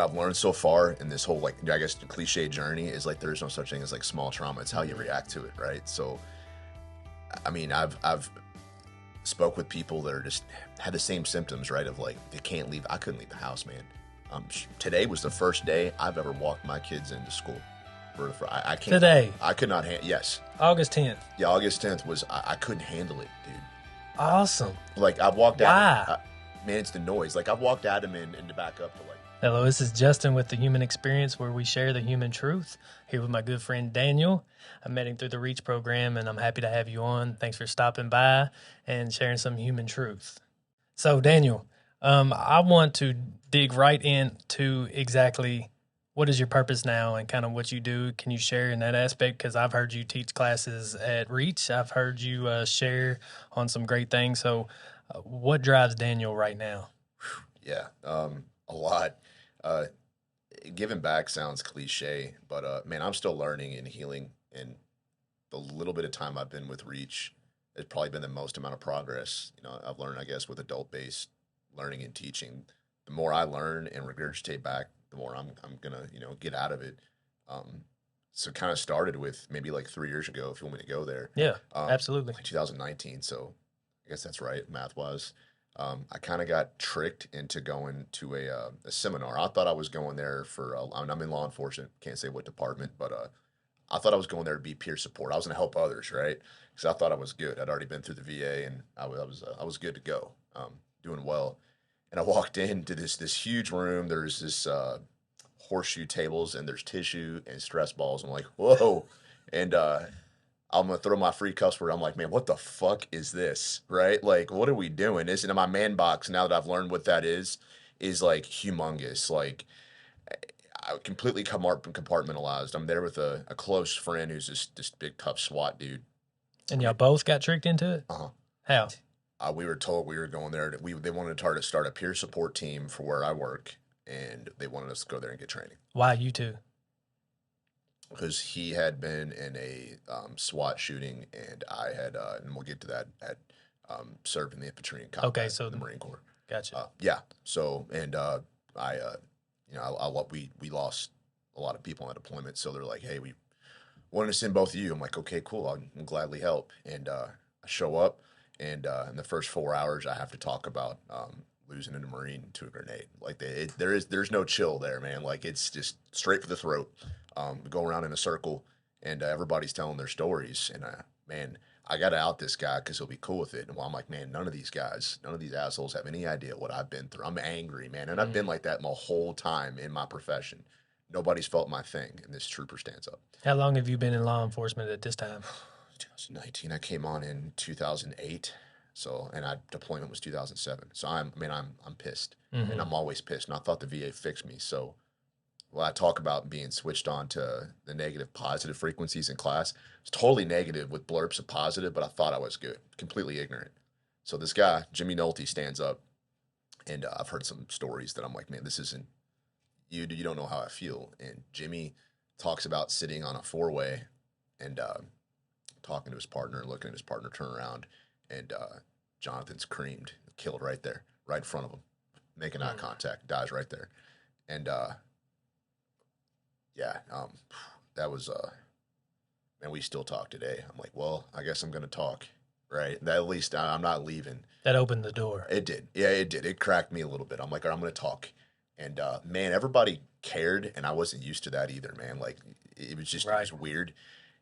I've learned so far in this whole, like, I guess the cliche journey is like there's no such thing as like small trauma. It's how you react to it, right? So, I mean, I've spoke with people that are just had the same symptoms, right? Of like they can't leave. I couldn't leave the house, man. Today was the first day I've ever walked my kids into school. I can't. Today? I could not. Yes. August 10th. Yeah, August 10th was. I couldn't handle it, dude. Awesome. Like I've walked Why? out. Man, it's the noise. Like I've walked Adam in to back up to like. Hello, this is Justin with The Human Experience, where we share the human truth. Here with my good friend Daniel. I met him through the REACH program, and I'm happy to have you on. Thanks for stopping by and sharing some human truth. So, Daniel, I want to dig right into exactly what is your purpose now and kind of what you do. Can you share in that aspect? Because I've heard you teach classes at REACH. I've heard you share on some great things. So, what drives Daniel right now? Yeah, a lot. Giving back sounds cliche, but man, I'm still learning and healing. And the little bit of time I've been with REACH, it's probably been the most amount of progress. You know, I've learned, I guess, with adult-based learning and teaching. The more I learn and regurgitate back, the more I'm gonna, get out of it. So it kind of started with maybe like 3 years ago, if you want me to go there. Yeah, absolutely. Like 2019. So I guess that's right, math-wise. I kind of got tricked into going to a seminar. I thought I was going there for, I'm in law enforcement, can't say what department, but I thought I was going there to be peer support. I was going to help others, right? Because I thought I was good. I'd already been through the VA, and I was good to go, doing well. And I walked into this huge room. There's this horseshoe tables, and there's tissue and stress balls. I'm like, whoa. And I'm going to throw my free cuss word. I'm like, man, what the fuck is this, right? Like, what are we doing? This in my man box, now that I've learned what that is like humongous. Like, I completely compartmentalized. I'm there with a close friend who's this big, tough SWAT dude. And y'all both got tricked into it? Uh-huh. How? We were told we were going there. They wanted to start a peer support team for where I work, and they wanted us to go there and get training. Why you two? Because he had been in a SWAT shooting, and I had, and we'll get to that, had served in the infantry and combat in the Marine Corps. Gotcha. Yeah. So, and we lost a lot of people on that deployment. So they're like, hey, we wanted to send both of you. I'm like, okay, cool. I'll gladly help. And I show up, and in the first 4 hours, I have to talk about losing a Marine to a grenade. Like there's no chill there, man. Like it's just straight for the throat. We go around in a circle, and everybody's telling their stories. And man, I got to out this guy because he'll be cool with it. And I'm like, man, none of these assholes have any idea what I've been through. I'm angry, man. And I've been like that my whole time in my profession. Nobody's felt my thing. And this trooper stands up. How long have you been in law enforcement at this time? 2019. I came on in 2008. So, and deployment was 2007. So I'm pissed, and I'm always pissed. And I thought the VA fixed me. So when I talk about being switched on to the negative, positive frequencies in class, it's totally negative with blurps of positive, but I thought I was good, completely ignorant. So this guy, Jimmy Nolte, stands up, and I've heard some stories that I'm like, man, this isn't you. You don't know how I feel. And Jimmy talks about sitting on a four-way and talking to his partner, looking at his partner turn around, and Jonathan's creamed, killed right there, right in front of him, making eye contact, dies right there. And that was and we still talk today. I'm like, well, I guess I'm gonna talk, right? At least I'm not leaving. That opened the door. It did. Yeah, it did. It cracked me a little bit. I'm like, all right, I'm gonna talk. And man, everybody cared, and I wasn't used to that either, man. Like it was just It was weird.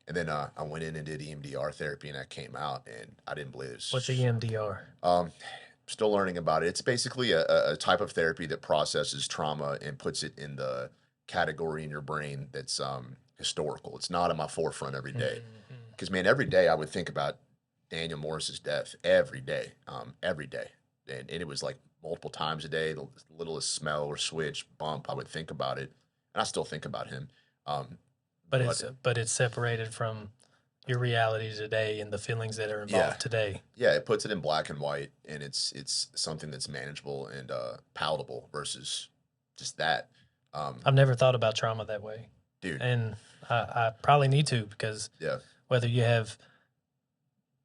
And then I went in and did EMDR therapy, and I came out, and I didn't believe it. What's EMDR? Still learning about it. It's basically a type of therapy that processes trauma and puts it in the category in your brain that's historical. It's not in my forefront every day. Because, man, every day I would think about Daniel Morris's death every day. And it was like multiple times a day, the littlest smell or switch, bump, I would think about it. And I still think about him. But it's separated from your reality today and the feelings that are involved today. Yeah, it puts it in black and white, and it's something that's manageable and palatable versus just that. I've never thought about trauma that way, dude, and I probably need to, because whether you have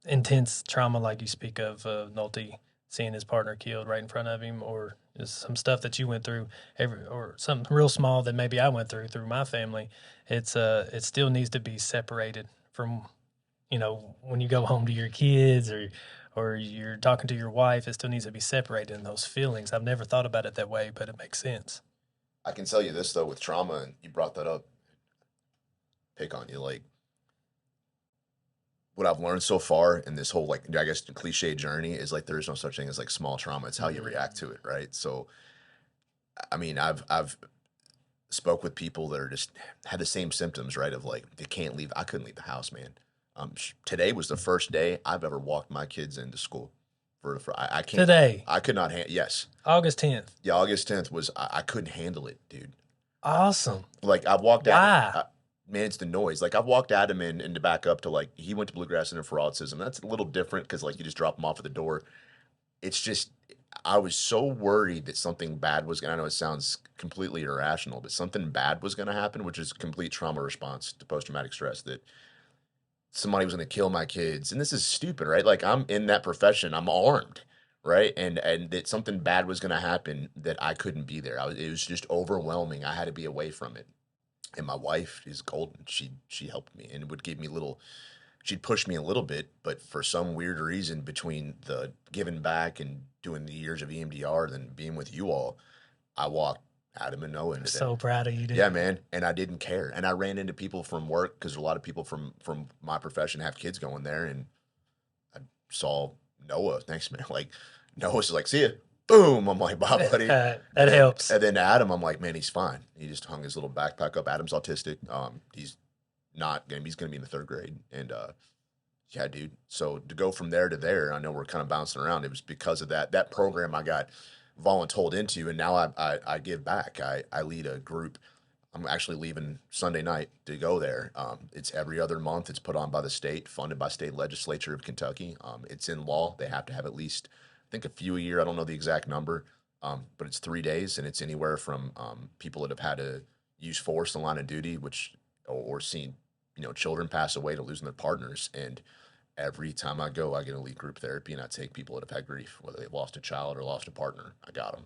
intense trauma like you speak of, Nolte seeing his partner killed right in front of him, or Just some stuff that you went through, or something real small that maybe I went through my family. It still needs to be separated from, when you go home to your kids, or you're talking to your wife. It still needs to be separated in those feelings. I've never thought about it that way, but it makes sense. I can tell you this though, with trauma, and you brought that up, pick on you, like what I've learned so far in this whole, like, I guess cliche journey is like there's no such thing as like small trauma. It's how you react to it, right? So I mean, I've spoke with people that are just had the same symptoms, right? Of like they can't leave. I couldn't leave the house, man. Today was the first day I've ever walked my kids into school. I can't. Today, I could not handle. Yes, August 10th. yeah, August 10th was. I couldn't handle it, dude. Awesome. Like I've walked Why? out. Man, it's the noise. Like I've walked Adam in and to back up to, like, he went to Bluegrass Center for Autism. That's a little different because like you just drop him off at the door. It's just I was so worried that something bad was gonna. I know it sounds completely irrational, but something bad was gonna happen, which is complete trauma response to post traumatic stress. That somebody was gonna kill my kids, and this is stupid, right? Like I'm in that profession, I'm armed, right? And that something bad was gonna happen, that I couldn't be there. It was just overwhelming. I had to be away from it. And my wife is golden. She helped me and would give me little. She'd push me a little bit, but for some weird reason, between the giving back and doing the years of EMDR, then being with you all, I walked Adam and Noah into that. So proud of you, dude. Yeah, man. And I didn't care. And I ran into people from work because a lot of people from my profession have kids going there, and I saw Noah. Thanks, man. Like Noah's like, see ya. Boom. I'm like, bye, buddy. That helps. And then Adam, I'm like, man, he's fine. He just hung his little backpack up. Adam's autistic. He's gonna be in the third grade. And yeah, dude. So to go from there to there, I know we're kind of bouncing around. It was because of that program I got voluntold into, and now I give back. I lead a group. I'm actually leaving Sunday night to go there. It's every other month. It's put on by the state, funded by state legislature of Kentucky. It's in law. They have to have at least, I think, a few a year. I don't know the exact number, but it's 3 days, and it's anywhere from people that have had to use force in the line of duty, or seen children pass away to losing their partners. And every time I go, I get elite group therapy, and I take people that have had grief, whether they've lost a child or lost a partner. I got them,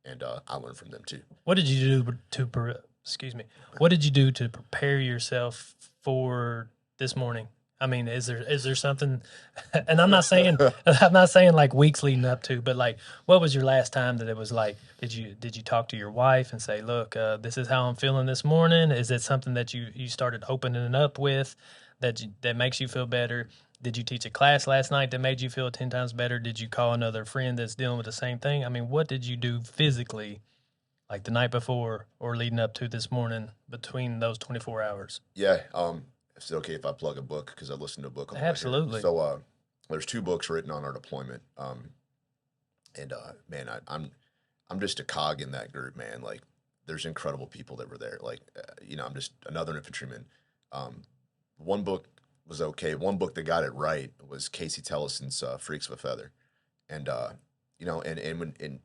and I learn from them too. What did you do excuse me? What did you do to prepare yourself for this morning? I mean, is there something? And I'm not saying like weeks leading up to, but like, what was your last time that it was like? Did you talk to your wife and say, look, this is how I'm feeling this morning? Is it something that you started opening up with that makes you feel better? Did you teach a class last night that made you feel 10 times better? Did you call another friend that's dealing with the same thing? I mean, what did you do physically, like the night before or leading up to this morning, between those 24 hours? Yeah. Is it okay if I plug a book? Because I listened to a book on the way here. Absolutely. So there's 2 books written on our deployment. Man, I'm just a cog in that group, man. Like, there's incredible people that were there. Like, I'm just another infantryman. One book was okay. One book that got it right was Casey Tellison's Freaks of a Feather. And and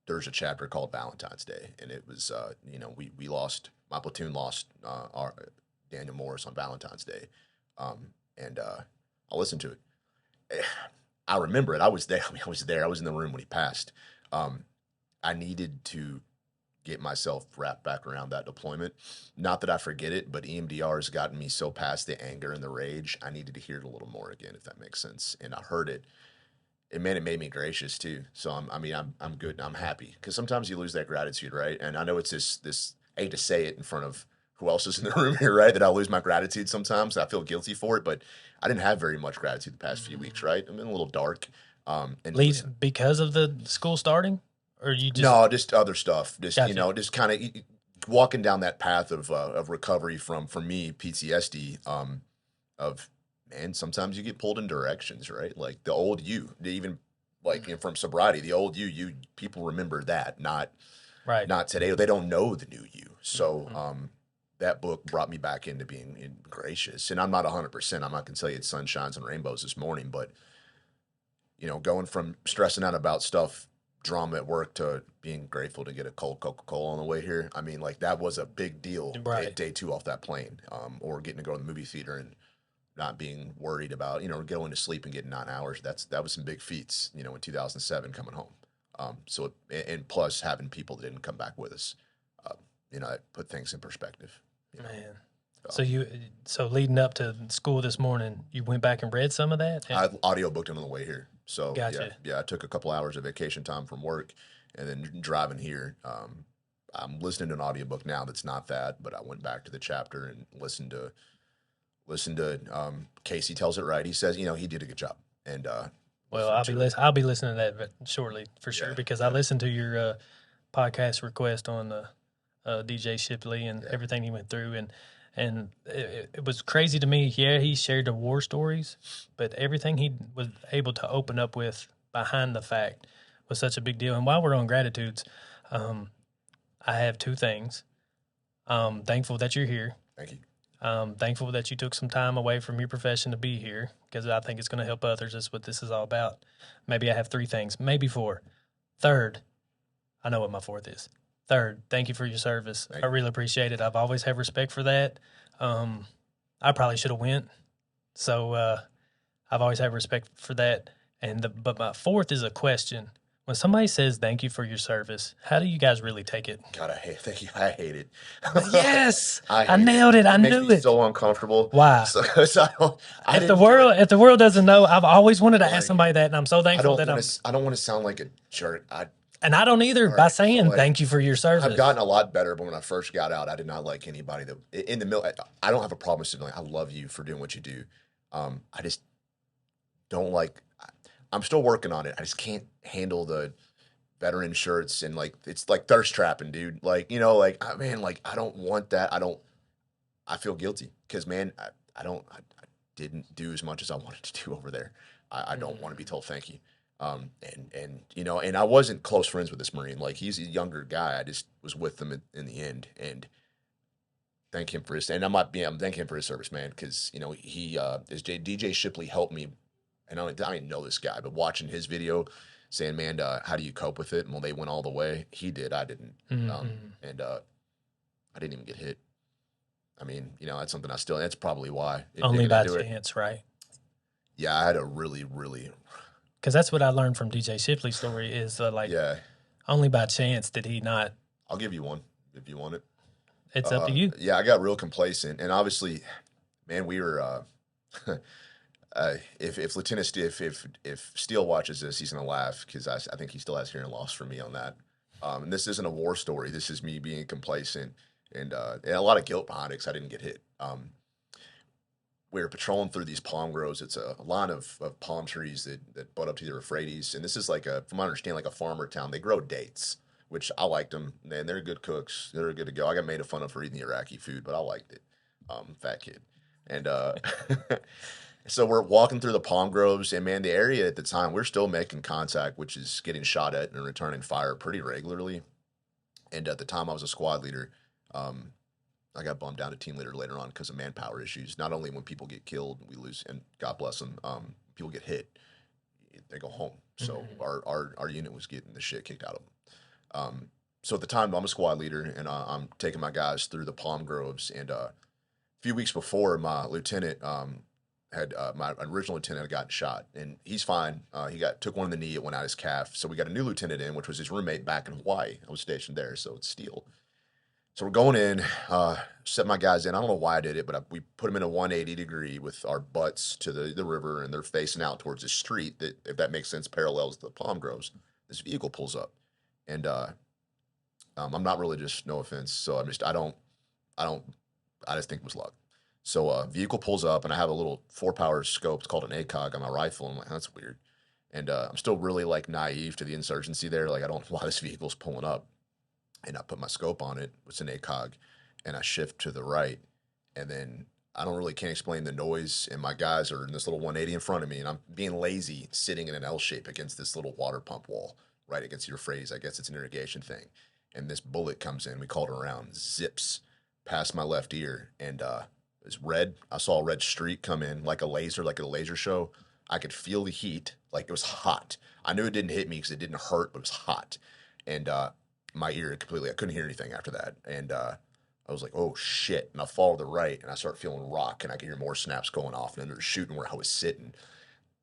there's a chapter called Valentine's Day, and it was we lost, my platoon lost our Daniel Morris on Valentine's Day, and I listened to it. I remember it. I was there. I was there. I was in the room when he passed. I needed to get myself wrapped back around that deployment. Not that I forget it, but EMDR has gotten me so past the anger and the rage. I needed to hear it a little more again, if that makes sense. And I heard it. It made me gracious too. So I'm good. I'm happy, because sometimes you lose that gratitude, right? And I know it's this. I hate to say it in front of who else is in the room here, right? That I lose my gratitude sometimes. I feel guilty for it, but I didn't have very much gratitude the past few weeks, right? I'm in a little dark. And least because of the school starting, or you just no, just other stuff. Just gotcha. Just kind of walking down that path of recovery from, for me, PTSD. Of man, sometimes you get pulled in directions, right? Like the old you, even like from sobriety, the old you people remember that, not today. They don't know the new you. So that book brought me back into being gracious. And I'm not 100%. I'm not going to tell you it's sunshines and rainbows this morning, but going from stressing out about stuff, drama at work, to being grateful to get a cold Coca-Cola on the way here. I mean, like, that was a big deal. Right. Day 2 off that plane, or getting to go to the movie theater and not being worried about, going to sleep and getting 9 hours. That was some big feats, in 2007 coming home. And plus having people that didn't come back with us, it put things in perspective. Man. So leading up to school this morning, you went back and read some of that? I audiobooked it on the way here. So Gotcha. yeah, I took a couple hours of vacation time from work and then driving here. I'm listening to an audiobook now that's not that, but I went back to the chapter and listened to Casey tells it right. He says, he did a good job. And well, I'll be listening to that shortly for sure, because I listened to your podcast request on DJ Shipley and everything he went through, and it was crazy to me. Yeah, he shared the war stories, but everything he was able to open up with behind the fact was such a big deal. And while we're on gratitudes, I have two things. Thankful that you're here. Thank you. Thankful that you took some time away from your profession to be here, because I think it's going to help others. That's what this is all about. Maybe I have three things, maybe four. Third, I know what my fourth is. Third, thank you for your service. I really appreciate it. I've always had respect for that. I probably should have went. So I've always had respect for that. But my fourth is a question. When somebody says thank you for your service, how do you guys really take it? God, thank you. I hate it. Yes, I nailed it. I knew it. Makes me so uncomfortable. Why? If the world doesn't know, I've always wanted to ask somebody that, and I'm so thankful I don't want to sound like a jerk. And I don't either by saying thank you for your service. I've gotten a lot better, but when I first got out, I did not like anybody that in the middle. I don't have a problem with like, I love you for doing what you do. I just don't like. I'm still working on it. I just can't handle the veteran shirts and like it's like thirst trapping, dude. Like man, like I don't want that. I feel guilty because man, I didn't do as much as I wanted to do over there. I don't want to be told thank you. And I wasn't close friends with this Marine. Like he's a younger guy. I just was with him in the end, and thank him for his. And I'm thanking him for his service, man, because he DJ Shipley helped me, and I didn't know this guy, but watching his video, saying, man, how do you cope with it? And when they went all the way, he did. I didn't, and I didn't even get hit. I mean, that's something that's probably why. Only by chance, right? Yeah, I had a really, really. Because that's what I learned from DJ Shipley's story is only by chance did he not. I'll give you one if you want it. It's up to you. Yeah, I got real complacent, and obviously, man, we were. If Lieutenant if Steele watches this, he's gonna laugh because I think he still has hearing loss from me on that. And this isn't a war story. This is me being complacent and a lot of guilt behind it because I didn't get hit. We were patrolling through these palm groves. It's a line of palm trees that butt up to the Euphrates. And this is from my understanding, like a farmer town. They grow dates, which I liked them. Man, they're good cooks. They're good to go. I got made fun of for eating the Iraqi food, but I liked it. Fat kid. And so we're walking through the palm groves. And, man, the area at the time, we're still making contact, which is getting shot at and returning fire pretty regularly. And at the time, I was a squad leader. I got bumped down to team leader later on because of manpower issues. Not only when people get killed, we lose, and God bless them, people get hit, they go home. So our unit was getting the shit kicked out of them. So at the time, I'm a squad leader, and I'm taking my guys through the palm groves. And a few weeks before, my lieutenant my original lieutenant had gotten shot, and he's fine. He took one in the knee, it went out his calf. So we got a new lieutenant in, which was his roommate back in Hawaii. I was stationed there, so it's Steele. So we're going in, set my guys in. I don't know why I did it, but we put them in a 180 degree with our butts to the river, and they're facing out towards the street that, if that makes sense, parallels the palm groves. This vehicle pulls up, and I'm not religious, no offense. So I just think it was luck. So vehicle pulls up, and I have a little 4-power scope. It's called an ACOG on my rifle. I'm like, that's weird. And I'm still really naive to the insurgency there. Like, I don't know why this vehicle's pulling up. And I put my scope on it. It's an ACOG, and I shift to the right. And then I can't explain the noise. And my guys are in this little 180 in front of me, and I'm being lazy, sitting in an L shape against this little water pump wall, right against your phrase. I guess it's an irrigation thing. And this bullet comes in. We called it around, zips past my left ear, and it's red. I saw a red streak come in like a laser show. I could feel the heat, like it was hot. I knew it didn't hit me because it didn't hurt, but it was hot. And my ear completely, I couldn't hear anything after that. And I was like, oh shit. And I fall to the right, and I start feeling rock, and I can hear more snaps going off, and then they're shooting where I was sitting.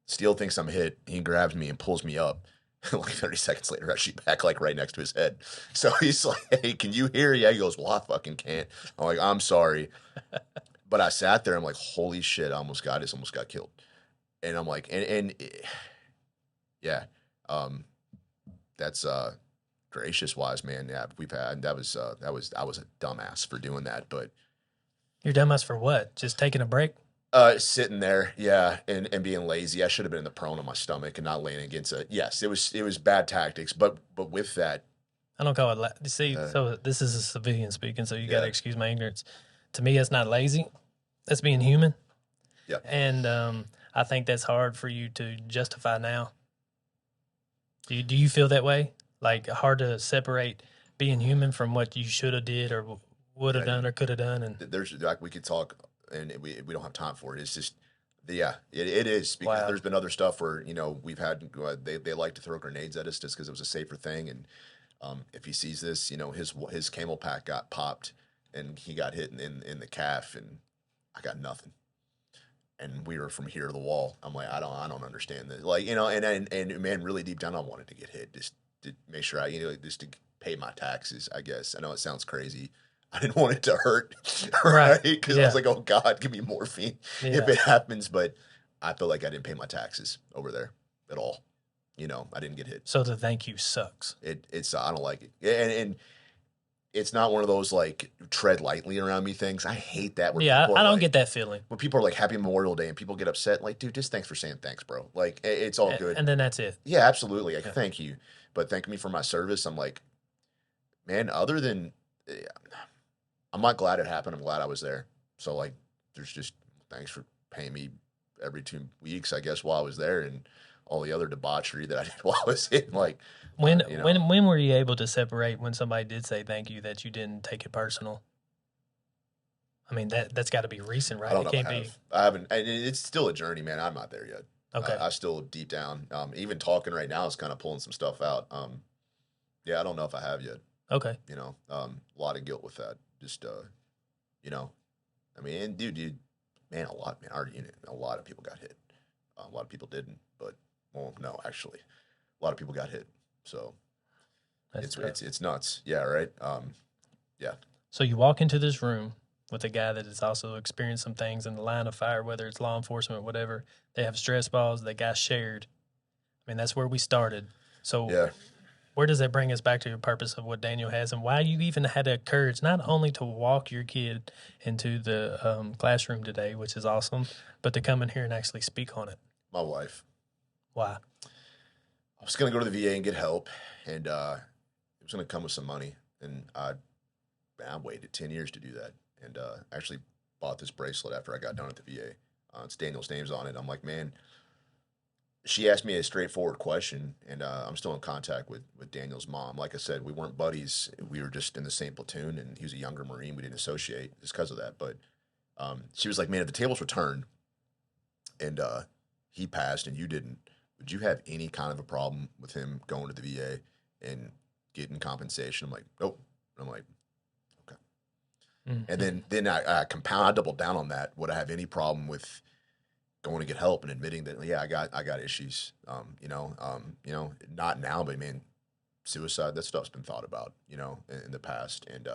Steele thinks I'm hit. He grabs me and pulls me up. Like 30 seconds later, I shoot back like right next to his head. So he's like, "Hey, can you hear?" Yeah, he goes, "Well, I fucking can't." I'm like, "I'm sorry," but I sat there. I'm like, "Holy shit! I almost got killed." And I'm like, yeah, um, that's gracious wise, man. Yeah, we've had that was I was a dumbass for doing that, but You're dumbass for what? Just taking a break? sitting there, yeah, and being lazy. I should have been in the prone on my stomach and not laying against it. Yes, it was bad tactics, but with that, I don't call it. See, uh, so this is a civilian speaking, so you got to yeah, excuse my ignorance. To me, that's not lazy. That's being human, yeah, and I think that's hard for you to justify now. Do you feel that way? Like hard to separate being human from what you should have did or would have yeah. done or could have done, and There's like we could talk, and we don't have time for it. It's just. Yeah, it is because wow, there's been other stuff where we've had they like to throw grenades at us just because it was a safer thing, and if he sees this, his camel pack got popped and he got hit in the calf, and I got nothing. And we were from here to the wall. I'm like, I don't understand this. Like, and man, really deep down, I wanted to get hit just to make sure just to pay my taxes. I guess I know it sounds crazy. I didn't want it to hurt, right? right? Because I was Yeah, like, oh God, give me morphine if yeah. it happens. But I feel like I didn't pay my taxes over there at all. I didn't get hit. So the thank you sucks. It's I don't like it, and it's not one of those like tread lightly around me things. I hate that where Yeah, people I are don't like get that feeling, Happy Memorial Day and people get upset. Like, dude, just thanks for saying thanks, bro. Like, it's all good. and then that's it. Yeah, absolutely. Like, Yeah. thank you, but thank me for my service. I'm like, man. Other than, I'm not glad it happened. I'm glad I was there. So like, there's just thanks for paying me every 2 weeks, I guess, while I was there, and all the other debauchery that I did while I was in. Like, When you know, when when were you able to separate when somebody did say thank you that you didn't take it personal? I mean that's got to be recent, I right? don't It know if can't I be have. I haven't. And it's still a journey, man. I'm not there yet. okay. I still deep down, even talking right now is kind of pulling some stuff out. Yeah, I don't know if I have yet. Okay, A lot of guilt with that. Just, you know, I mean, and dude, man, our unit, a lot of people got hit. A lot of people didn't, but well, no, actually, a lot of people got hit. So that's tough. it's nuts. Yeah, right. Yeah, So you walk into this room with a guy that has also experienced some things in the line of fire, whether it's law enforcement, whatever. They have stress balls that got shared. I mean, that's where we started. So yeah. where does that bring us back to the purpose of what Daniel has and why you even had the courage not only to walk your kid into the classroom today, which is awesome, but to come in here and actually speak on it? My wife. Why? I was gonna go to the VA and get help, and it was gonna come with some money, and I waited 10 years to do that, and actually bought this bracelet after I got done at the VA. It's Daniel's name's on it. I'm like, man. She asked me a straightforward question, and I'm still in contact with Daniel's mom. Like I said, we weren't buddies. We were just in the same platoon, and he was a younger Marine. We didn't associate just because of that. But she was like, man, if the tables were turned and he passed and you didn't, would you have any kind of a problem with him going to the VA and getting compensation? I'm like, nope. And I'm like, okay. And Mm-hmm. then I doubled down on that. Would I have any problem with going to get help and admitting that, yeah, I got issues. Not now, but man, suicide, that stuff's been thought about, in the past. And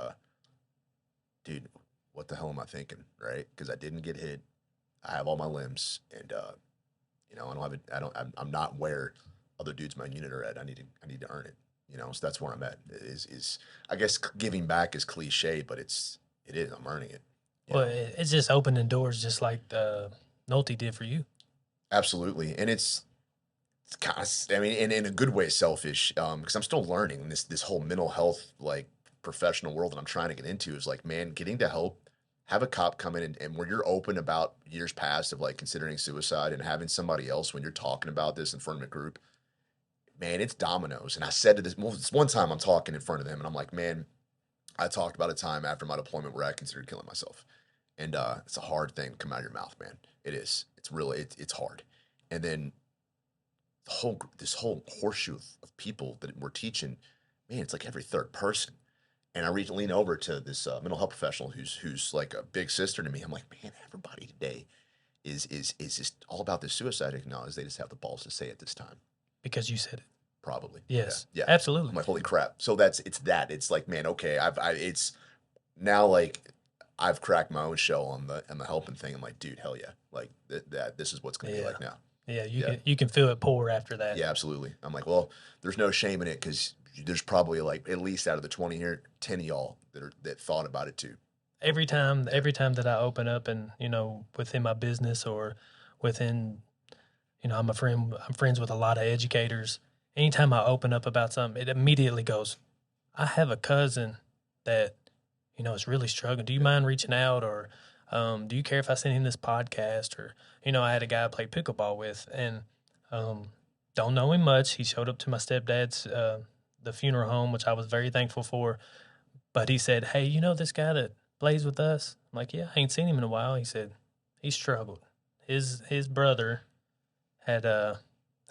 dude, what the hell am I thinking, right? Because I didn't get hit. I have all my limbs, and I don't have it. I'm not where other dudes in my unit are at. I need to earn it. So that's where I'm at. Is I guess giving back is cliche, but it is. I'm earning it. You Well, know, it's just opening doors, just like Nolte did for you. absolutely, and it's kind of, I mean, in a good way, selfish, because I'm still learning this whole mental health like professional world that I'm trying to get into is like, man, getting to help, have a cop come in, and where you're open about years past of like considering suicide and having somebody else when you're talking about this in front of a group, man, it's dominoes. And I said to this one time I'm talking in front of them, and I'm like, man, I talked about a time after my deployment where I considered killing myself, and it's a hard thing to come out of your mouth, man. It is. It's really it's hard, and then this whole horseshoe of people that we're teaching, man, it's like every third person. And I lean over to this mental health professional who's like a big sister to me. I'm like, man, everybody today is just all about this suicide acknowledge. They just have the balls to say it this time. Because you said it. Probably. Yes, Yeah. absolutely. I'm like, holy crap. So it's like, man, okay. It's now like I've cracked my own shell on the helping thing. I'm like, dude, hell yeah. Like this is what's going to be Yeah, like now. yeah. Yeah. You can feel it pour after that. Yeah, absolutely. I'm like, well, there's no shame in it because there's probably like at least out of the 20 here, 10 of y'all that thought about it too. Yeah. Every time that I open up, and within my business or within, I'm friends with a lot of educators. Anytime I open up about something, it immediately goes, I have a cousin that is really struggling. Do you mind reaching out, or do you care if I send him this podcast? Or I had a guy I played pickleball with, and um, don't know him much. He showed up to my stepdad's the funeral home, which I was very thankful for. But he said, "Hey, you know this guy that plays with us?" I'm like, "Yeah, I ain't seen him in a while." He said he struggled. His brother had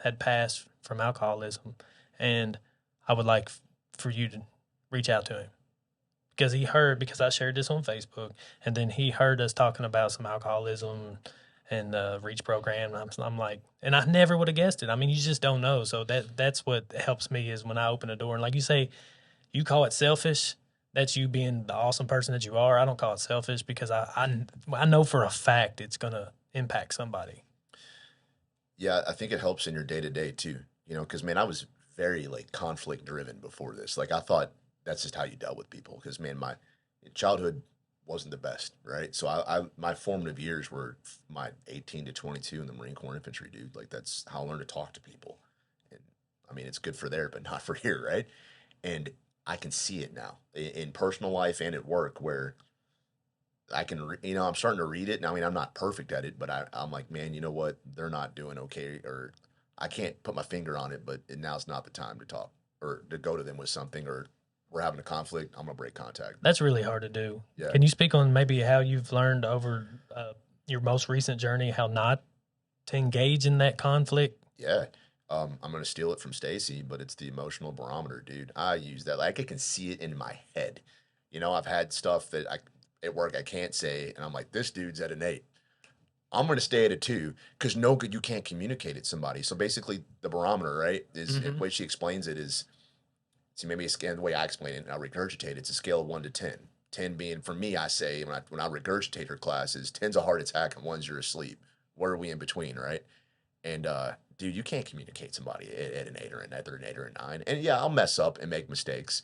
had passed from alcoholism, and I would like for you to reach out to him because I shared this on Facebook, and then he heard us talking about some alcoholism and reach program. And I'm like, and I never would have guessed it. I mean, you just don't know. So that's what helps me is when I open a door, and like you say, you call it selfish. That's you being the awesome person that you are. I don't call it selfish because I know for a fact it's gonna impact somebody. Yeah, I think it helps in your day to day too. Because man, I was very like conflict driven before this. Like I thought that's just how you dealt with people. Because man, my childhood wasn't the best, right? So my formative years were my 18 to 22 in the Marine Corps infantry, dude. Like that's how I learned to talk to people. And I mean, it's good for there, but not for here, right? And I can see it now in personal life and at work where I can, I'm starting to read it. Now, I mean, I'm not perfect at it, but I'm like, man, you know what? They're not doing okay, or I can't put my finger on it, but now's not the time to talk or to go to them with something, or we're having a conflict. I'm gonna break contact. That's really hard to do. Yeah, Can you speak on maybe how you've learned over your most recent journey how not to engage in that conflict? yeah. I'm gonna steal it from Stacy, but it's the emotional barometer, dude. I use that like I can see it in my head. I've had stuff that I at work I can't say, and I'm like, this dude's at an 8. I'm going to stay at a 2 because no good you can't communicate it to somebody. So basically, the barometer, right, is the Mm-hmm. way she explains it is, see, maybe it's the way I explain it and I regurgitate it. It's a scale of 1 to 10. 10 being for me, I say when I regurgitate her classes, 10's a heart attack and 1's you're asleep. Where are we in between, right? And dude, you can't communicate somebody at an 8 or an 8 or a 9. And yeah, I'll mess up and make mistakes,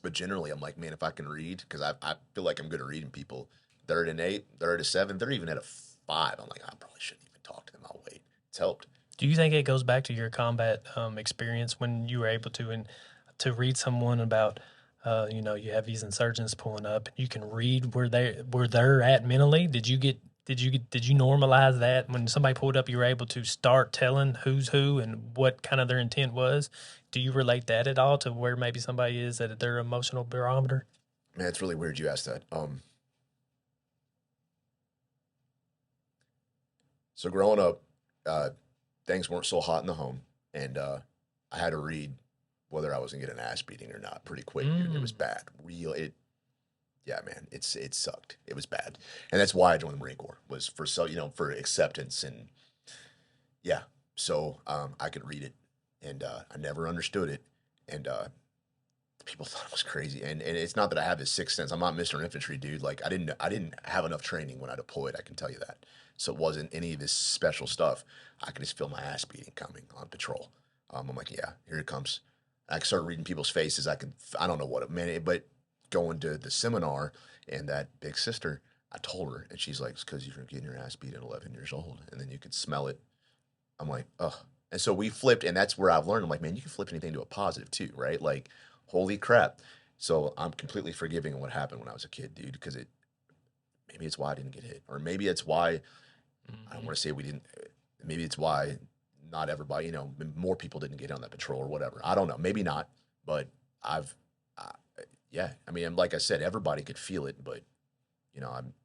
but generally, I'm like, man, if I can read, because I feel like I'm good at reading people. They're at an 8, they're at a 7, they're even at a 5. I'm like, I probably shouldn't even talk to them. I'll wait. It's helped. Do you think it goes back to your combat experience when you were able to read someone about, you have these insurgents pulling up, and you can read where they're at mentally? Did you normalize that when somebody pulled up? You were able to start telling who's who and what kind of their intent was. Do you relate that at all to where maybe somebody is at their emotional barometer? Man, it's really weird you asked that. So growing up, uh, things weren't so hot in the home, and I had to read whether I was gonna get an ass beating or not pretty quick, dude. It was Mm. bad. Yeah, man, it sucked. It was bad, and that's why I joined the Marine Corps was for for acceptance and yeah. So I could read it, and I never understood it, and people thought it was crazy. And it's not that I have this sixth sense. I'm not Mr. Infantry, dude. Like I didn't have enough training when I deployed. I can tell you that. So it wasn't any of this special stuff. I could just feel my ass beating coming on patrol. I'm like, yeah, here it comes. I started reading people's faces. I don't know what it meant, but going to the seminar and that big sister, I told her, and she's like, it's because you're getting your ass beat at 11 years old, and then you could smell it. I'm like, ugh. And so we flipped, and that's where I've learned. I'm like, man, you can flip anything to a positive too, right? Like, holy crap. So I'm completely forgiving of what happened when I was a kid, dude, because maybe it's why I didn't get hit, or maybe it's why I don't Mhm. want to say we didn't. Maybe it's why not everybody, more people didn't get on that patrol or whatever. I don't know. Maybe not, but I've, uh, yeah. I mean, like I said, everybody could feel it, but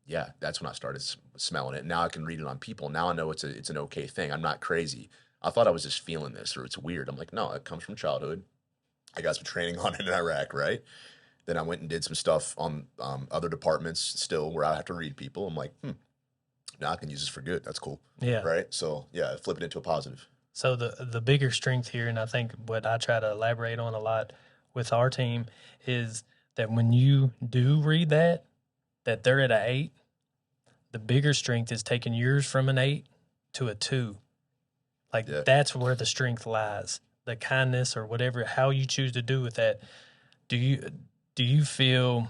yeah. That's when I started smelling it. Now I can read it on people. Now I know it's an okay thing. I'm not crazy. I thought I was just feeling this or it's weird. I'm like, no, it comes from childhood. I got some training on it in Iraq, right? Then I went and did some stuff on other departments still where I have to read people. I'm like, now I can use this for good. That's cool, Yeah. right? So yeah, flip it into a positive. So the bigger strength here, and I think what I try to elaborate on a lot with our team is that when you do read that they're at an 8, the bigger strength is taking yours from an 8 to a 2. Like that's where the strength lies. The kindness or whatever, how you choose to do with that. Do you feel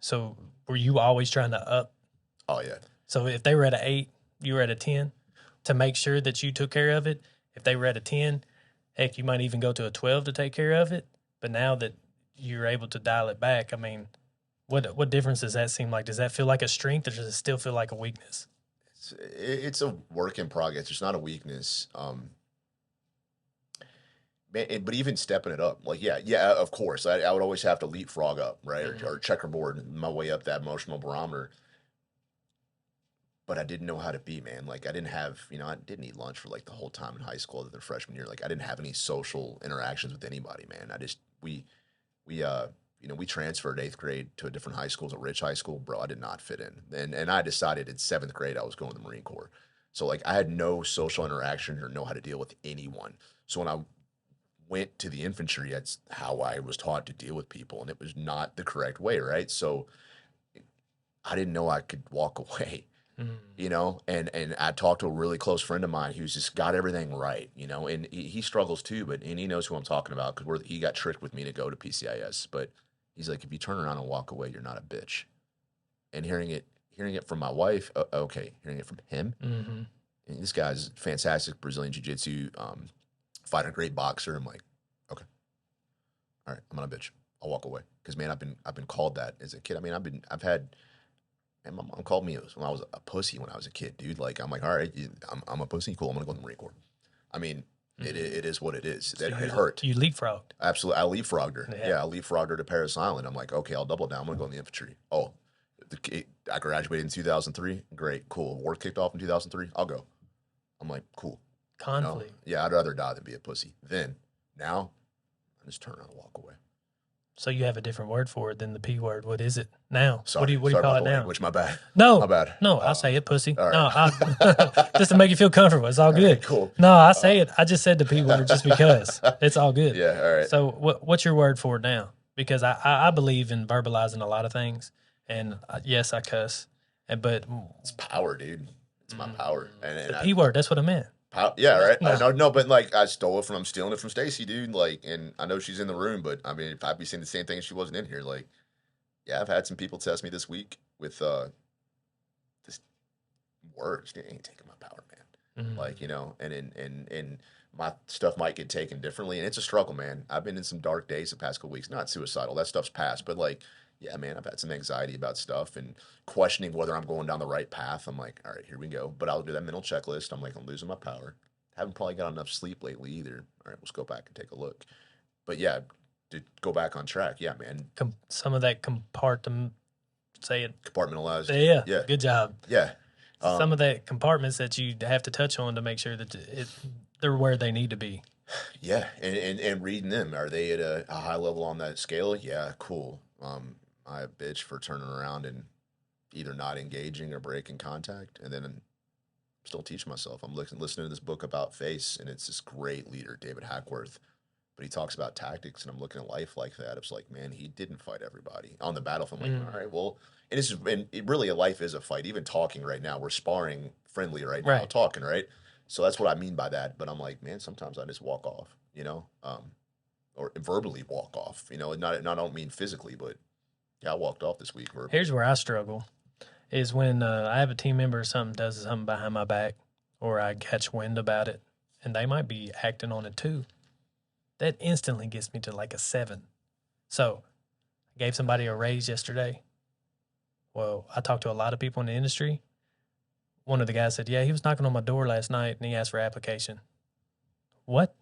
so? Were you always trying to up? Oh yeah. So if they were at an 8, you were at a 10 to make sure that you took care of it. If they were at a 10, heck, you might even go to a 12 to take care of it. But now that you're able to dial it back, I mean, what difference does that seem like? Does that feel like a strength, or does it still feel like a weakness? It's a work in progress. It's not a weakness. But even stepping it up, like, yeah, of course, I would always have to leapfrog up, right? Or checkerboard my way up that emotional barometer. But I didn't know how to be, man. Like, I didn't have, I didn't eat lunch for like the whole time in high school other than freshman year. Like, I didn't have any social interactions with anybody, man. We transferred 8th grade to a different high school, a rich high school, bro. I did not fit in. And I decided in 7th grade I was going to the Marine Corps. So, like, I had no social interaction or know how to deal with anyone. So when I went to the infantry, that's how I was taught to deal with people, and it was not the correct way, right? So I didn't know I could walk away, and I talked to a really close friend of mine who's just got everything right, and he struggles too, and he knows who I'm talking about because he got tricked with me to go to PCIS, but he's like, if you turn around and walk away, you're not a bitch. And hearing it from my wife, okay, hearing it from him, and this guy's fantastic Brazilian jiu-jitsu, fighter, great boxer. I'm like, okay, all right, I'm not a bitch. I'll walk away because, man, I've been called that as a kid. I mean, and my mom called me when I was a pussy when I was a kid, dude. Like, I'm like, all right, I'm a pussy, cool. I'm gonna go in the Marine Corps. I mean, it is what it is. So it hurt. You leapfrogged. Absolutely, I leapfrogged her. Yeah, I leapfrogged her to Paris Island. I'm like, okay, I'll double down. I'm gonna go in the infantry. Oh, I graduated in 2003. Great, cool. War kicked off in 2003. I'll go. I'm like, cool. Conflict. Yeah, I'd rather die than be a pussy. Now, I just turn around and walk away. So you have a different word for it than the P word. What is it now? Sorry, what do you call it now? Which my bad. No, my bad. No, I'll say it, pussy. Right. No, just to make you feel comfortable. It's all good. Right, cool. No, I say it. I just said the P word just because. It's all good. Yeah, all right. So what's your word for it now? Because I believe in verbalizing a lot of things, and yes, I cuss, but it's power, dude. It's my power. And the P word. That's what I meant. Yeah, right. No, but like I'm stealing it from Stacy, dude. Like, and I know she's in the room, but I mean, if I'd be saying the same thing if she wasn't in here, like, yeah, I've had some people test me this week with this words. They ain't taking my power, man. Like, and my stuff might get taken differently, and it's a struggle, man. I've been in some dark days the past couple weeks. Not suicidal, that stuff's past, but like, yeah, man, I've had some anxiety about stuff and questioning whether I'm going down the right path. I'm like, all right, here we go. But I'll do that mental checklist. I'm like, I'm losing my power. Haven't probably got enough sleep lately either. All right, let's go back and take a look. But yeah, to go back on track, yeah, man. Some of that compartmentalized. Yeah. Good job. Yeah. Some of that compartments that you have to touch on to make sure that they're where they need to be. Yeah, and reading them. Are they at a high level on that scale? Yeah, cool. I a bitch for turning around and either not engaging or breaking contact, and then I'm still teaching myself. I'm listening to this book about face, and it's this great leader, David Hackworth, but he talks about tactics, and I'm looking at life like that. It's like, man, he didn't fight everybody on the battlefield. I'm like, all right, well, and really, a life is a fight. Even talking right now, we're sparring friendly right now, talking, right? So that's what I mean by that. But I'm like, man, sometimes I just walk off, or verbally walk off, and I don't mean physically, but yeah, I walked off this week. Here's where I struggle is when I have a team member or something does something behind my back, or I catch wind about it, and they might be acting on it too. That instantly gets me to like a 7. So I gave somebody a raise yesterday. Well, I talked to a lot of people in the industry. One of the guys said, yeah, he was knocking on my door last night and he asked for application. What?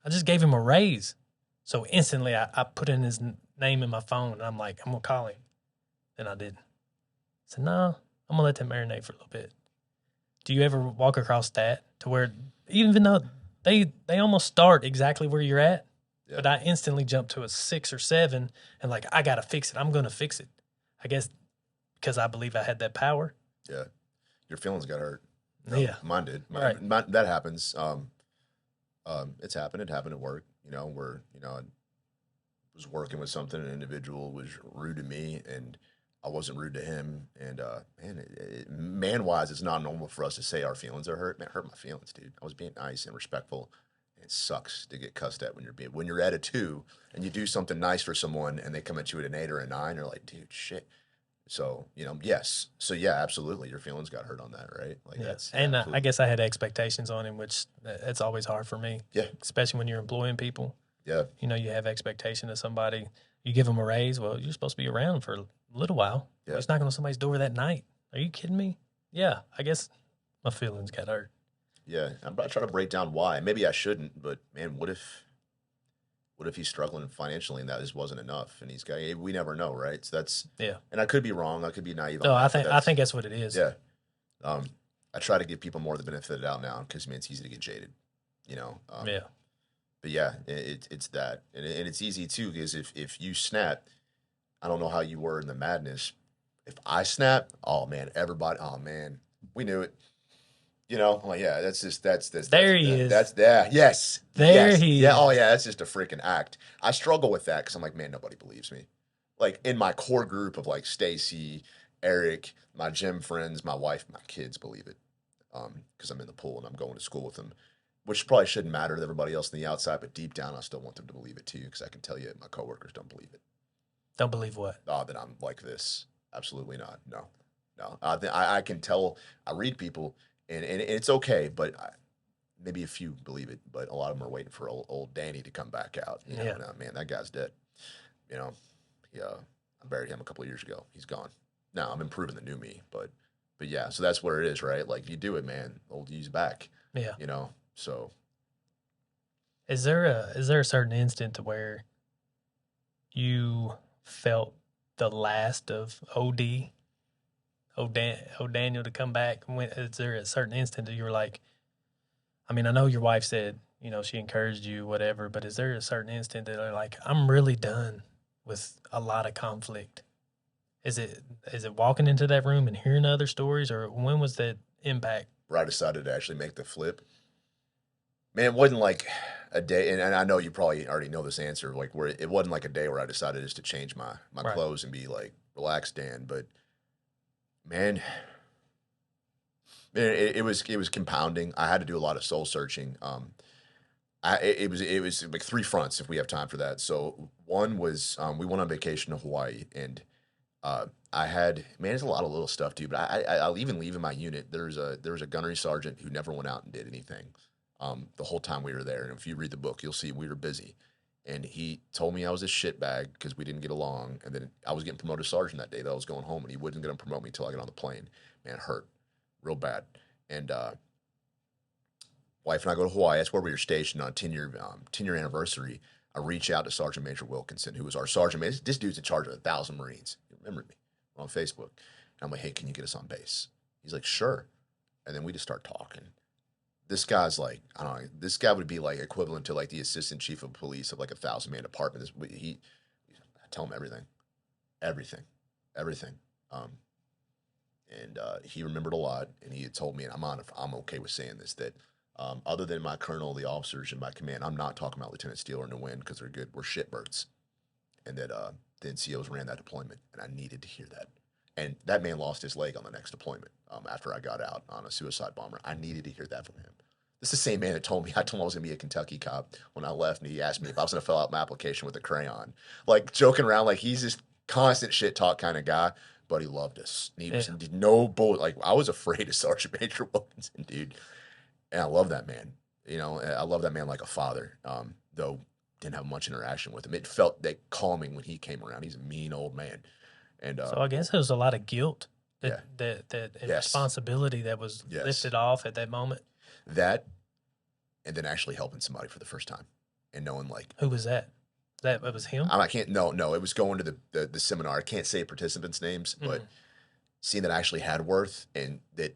I just gave him a raise. So instantly I put in his name in my phone and I'm like, I'm going to call him. And I didn't. I said, no, I'm going to let that marinate for a little bit. Do you ever walk across that to where even though they almost start exactly where you're at, but I instantly jump to a 6 or 7 and like, I got to fix it. I'm going to fix it. I guess because I believe I had that power. Yeah. Your feelings got hurt. Yeah. Mine did. That happens. It's happened. It happened at work. Where I was working with something, an individual was rude to me, and I wasn't rude to him. And man, man wise, it's not normal for us to say our feelings are hurt. Man, it hurt my feelings, dude. I was being nice and respectful. It sucks to get cussed at when you're at a 2 and you do something nice for someone and they come at you at an 8 or a 9. You're like, dude, shit. So yes. So yeah, absolutely, your feelings got hurt on that, right? Like Yeah. that's And I absolutely. guess I had expectations on him, which it's always hard for me, Yeah, especially when you're employing people. yeah, You have expectation of somebody. You give them a raise. Well, you're supposed to be around for a little while. yeah. Well, he's knocking on somebody's door that night. Are you kidding me? Yeah, I guess my feelings got hurt. Yeah, I'm not trying to break down why. Maybe I shouldn't, but man, what if he's struggling financially and that just wasn't enough? And we never know, right? So that's, Yeah. and I could be wrong. I could be naive on No, I that, but think I think that's what it is. yeah. Um, I try to give people more the benefit of the doubt now because it's easy to get jaded, you know. Yeah. But yeah, it's that, and it's easy too because if you snap, I don't know how you were in the madness. If I snap, oh man, everybody, oh man, we knew it. I'm like, yeah, that's just There he is. that's yeah, yes, There yes, he yeah, oh is. yeah, that's just a freaking act. I struggle with that because I'm like, man, nobody believes me. Like in my core group of like Stacy, Eric, my gym friends, my wife, my kids believe it, because I'm in the pool and I'm going to school with them, which probably shouldn't matter to everybody else on the outside, but deep down, I still want them to believe it too because I can tell you my coworkers don't believe it. Don't believe what? That I'm like this. Absolutely not. No, no. I can tell. I read people, and it's okay, but maybe a few believe it, but a lot of them are waiting for old Danny to come back out. Yeah. Now, man, that guy's dead. You know, yeah, I buried him a couple of years ago. He's gone. Now I'm improving the new me, but yeah. So that's where it is, right? Like you do it, man. Old you's back. Yeah. So Is there a certain instant to where you felt the last of Daniel to come back? Is there a certain instant that you were like, I mean, I know your wife said, she encouraged you, whatever, but is there a certain instant that you're like, I'm really done with a lot of conflict? Is it walking into that room and hearing other stories, or when was that impact? where I decided to actually make the flip, man, it wasn't like a day, and I know you probably already know this answer, like where it wasn't like a day where I decided just to change my Right. clothes and be like, relax, Dan. But man, it was compounding. I had to do a lot of soul searching. It was like three fronts if we have time for that. So one was we went on vacation to Hawaii, and I had, man, it's a lot of little stuff too. But I'll even leave in my unit. There was a gunnery sergeant who never went out and did anything the whole time we were there. And if you read the book, you'll see we were busy. And he told me I was a shitbag because we didn't get along. And then I was getting promoted to sergeant that day that I was going home, and he wasn't going to promote me until I got on the plane. Man, it hurt real bad. And wife and I go to Hawaii. That's where we were stationed on a 10-year anniversary. I reach out to Sergeant Major Wilkinson, who was our sergeant major. This dude's in charge of 1,000 Marines. He remembered me. We're on Facebook. And I'm like, hey, can you get us on base? He's like, sure. And then we just start talking. This guy's like, I don't know, this guy would be like equivalent to like the assistant chief of police of like 1,000-man department. I tell him everything, everything, everything. Um, and he remembered a lot, and he had told me, and I'm okay with saying this, that other than my colonel, the officers in my command, I'm not talking about Lieutenant Steele or Nguyen because they're good. We're shitbirds. And that the NCOs ran that deployment, and I needed to hear that. And that man lost his leg on the next deployment after I got out on a suicide bomber. I needed to hear that from him. This is the same man that told me, I told him I was going to be a Kentucky cop when I left, and he asked me if I was going to fill out my application with a crayon. Like, joking around, like he's this constant shit talk kind of guy, but he loved us. And he was no bull. Like, I was afraid of Sergeant Major Wilkinson, dude. And I love that man. I love that man like a father, though didn't have much interaction with him. It felt that calming when he came around. He's a mean old man. And So I guess there was a lot of guilt yeah, that and Yes. responsibility that was Yes. lifted off at that moment. that, and then actually helping somebody for the first time and knowing like, Who was that? That it was him. I can't, no, it was going to the seminar. I can't say participants' names, but seeing that I actually had worth and that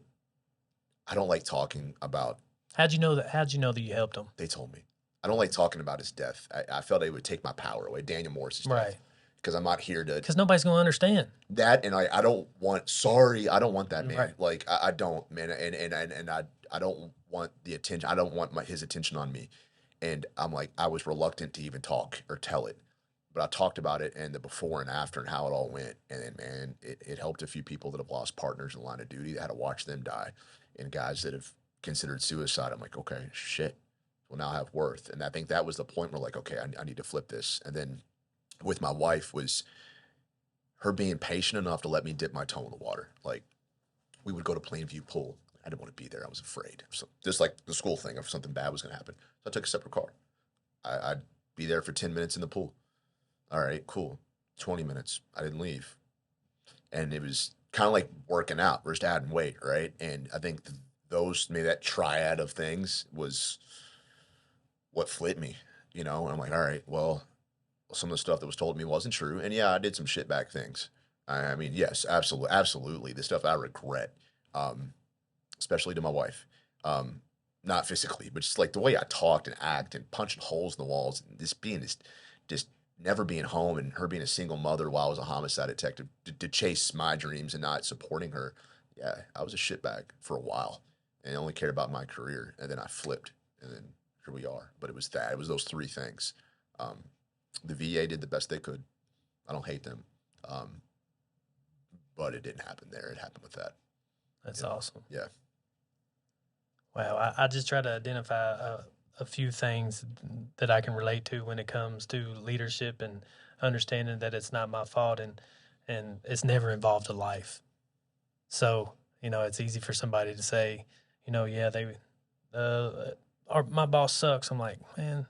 I don't like talking about. How'd you know that? How'd you know that you helped him? They told me. I don't like talking about his death. I felt it would take my power away. Daniel Morris's death. Right. Because I'm not here to Because nobody's gonna understand. that, and I don't want. Sorry, I don't want that man. Right. Like I don't, man, and I don't want the attention. I don't want his attention on me. And I'm like, I was reluctant to even talk or tell it, but I talked about it and the before and after and how it all went. And then, man, it helped a few people that have lost partners in the line of duty that had to watch them die, and guys that have considered suicide. I'm like, okay, shit, will now have worth. And I think that was the point where, like, okay, I need to flip this. And then with my wife was her being patient enough to let me dip my toe in the water. Like, we would go to Plainview Pool. I didn't want to be there. I was afraid. So just like the school thing, if something bad was going to happen. So I took a separate car. I'd be there for 10 minutes in the pool. All right, cool. 20 minutes. I didn't leave. And it was kind of like working out. We're just adding weight, right? And I think maybe that triad of things was what flipped me, And I'm like, all right, well, some of the stuff that was told me wasn't true. And yeah, I did some shitbag things. I mean, yes, absolutely, absolutely. The stuff I regret, um, especially to my wife. Not physically, but just like the way I talked and act and punching holes in the walls and just never being home and her being a single mother while I was a homicide detective to chase my dreams and not supporting her. Yeah, I was a shitbag for a while and I only cared about my career. And then I flipped and then here we are. But it was those three things. Um, the VA did the best they could. I don't hate them. Um, but it didn't happen there. It happened with that. That's awesome. Yeah. Wow, I just try to identify a few things that I can relate to when it comes to leadership and understanding that it's not my fault and it's never involved a life. So, it's easy for somebody to say, yeah, my boss sucks. I'm like, man,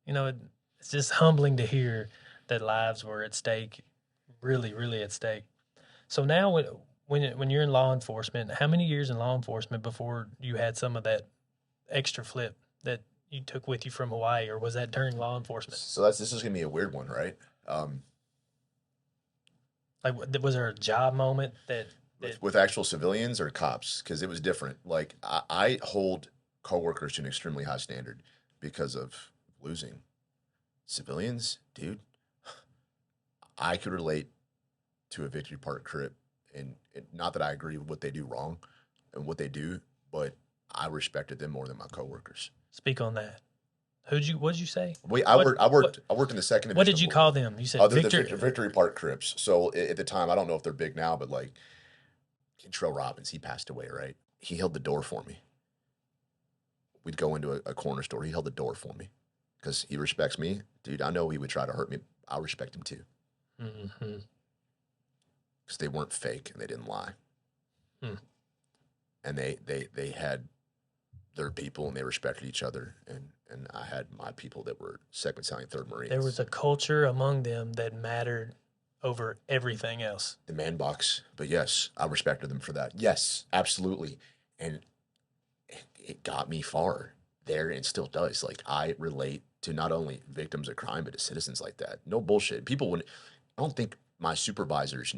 it's just humbling to hear that lives were at stake, really, really at stake. So now, when you're in law enforcement, how many years in law enforcement before you had some of that extra flip that you took with you from Hawaii, or was that during law enforcement? So this is gonna be a weird one, right? Like, was there a job moment With actual civilians or cops, because it was different. Like I hold coworkers to an extremely high standard because of losing civilians, dude. I could relate to a Victory Park crip, and not that I agree with what they do wrong and what they do, but I respected them more than my coworkers. Speak on that. What'd you say? I worked in the second division. What did you call them? You said Victory Park Crips. So at the time, I don't know if they're big now, but like Kentrell Robbins, he passed away, right? He held the door for me. We'd go into a corner store. He held the door for me because he respects me, dude. I know he would try to hurt me. I respect him too. Mm-hmm. Because they weren't fake and they didn't lie. And they had their people and they respected each other, and I had my people that were 2nd Battalion, 3rd Marines. There was a culture among them that mattered over everything else. The man box, but yes, I respected them for that. Yes, absolutely, and it got me far there, and still does. Like I relate to not only victims of crime but to citizens like that. No bullshit. People would. I don't think my supervisors.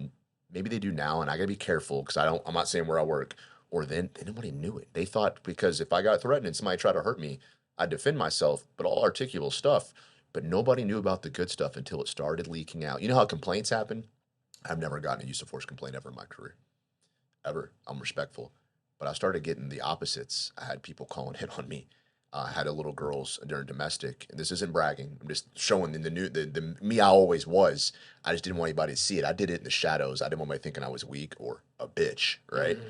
Maybe they do now, and I gotta be careful because I'm not saying where I work. Or then nobody knew it. They thought because if I got threatened and somebody tried to hurt me, I'd defend myself, but all articulable stuff. But nobody knew about the good stuff until it started leaking out. You know how complaints happen? I've never gotten a use of force complaint ever in my career. Ever. I'm respectful. But I started getting the opposites. I had people calling hit on me. I had a little girls during domestic, and this isn't bragging. I'm just showing the me I always was. I just didn't want anybody to see it. I did it in the shadows. I didn't want anybody thinking I was weak or a bitch, right? Mm-hmm.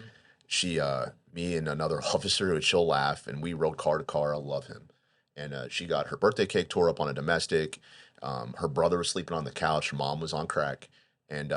Me and another officer, which she'll laugh, and we rode car to car. I love him. And she got her birthday cake tore up on a domestic. Her brother was sleeping on the couch. Her mom was on crack. And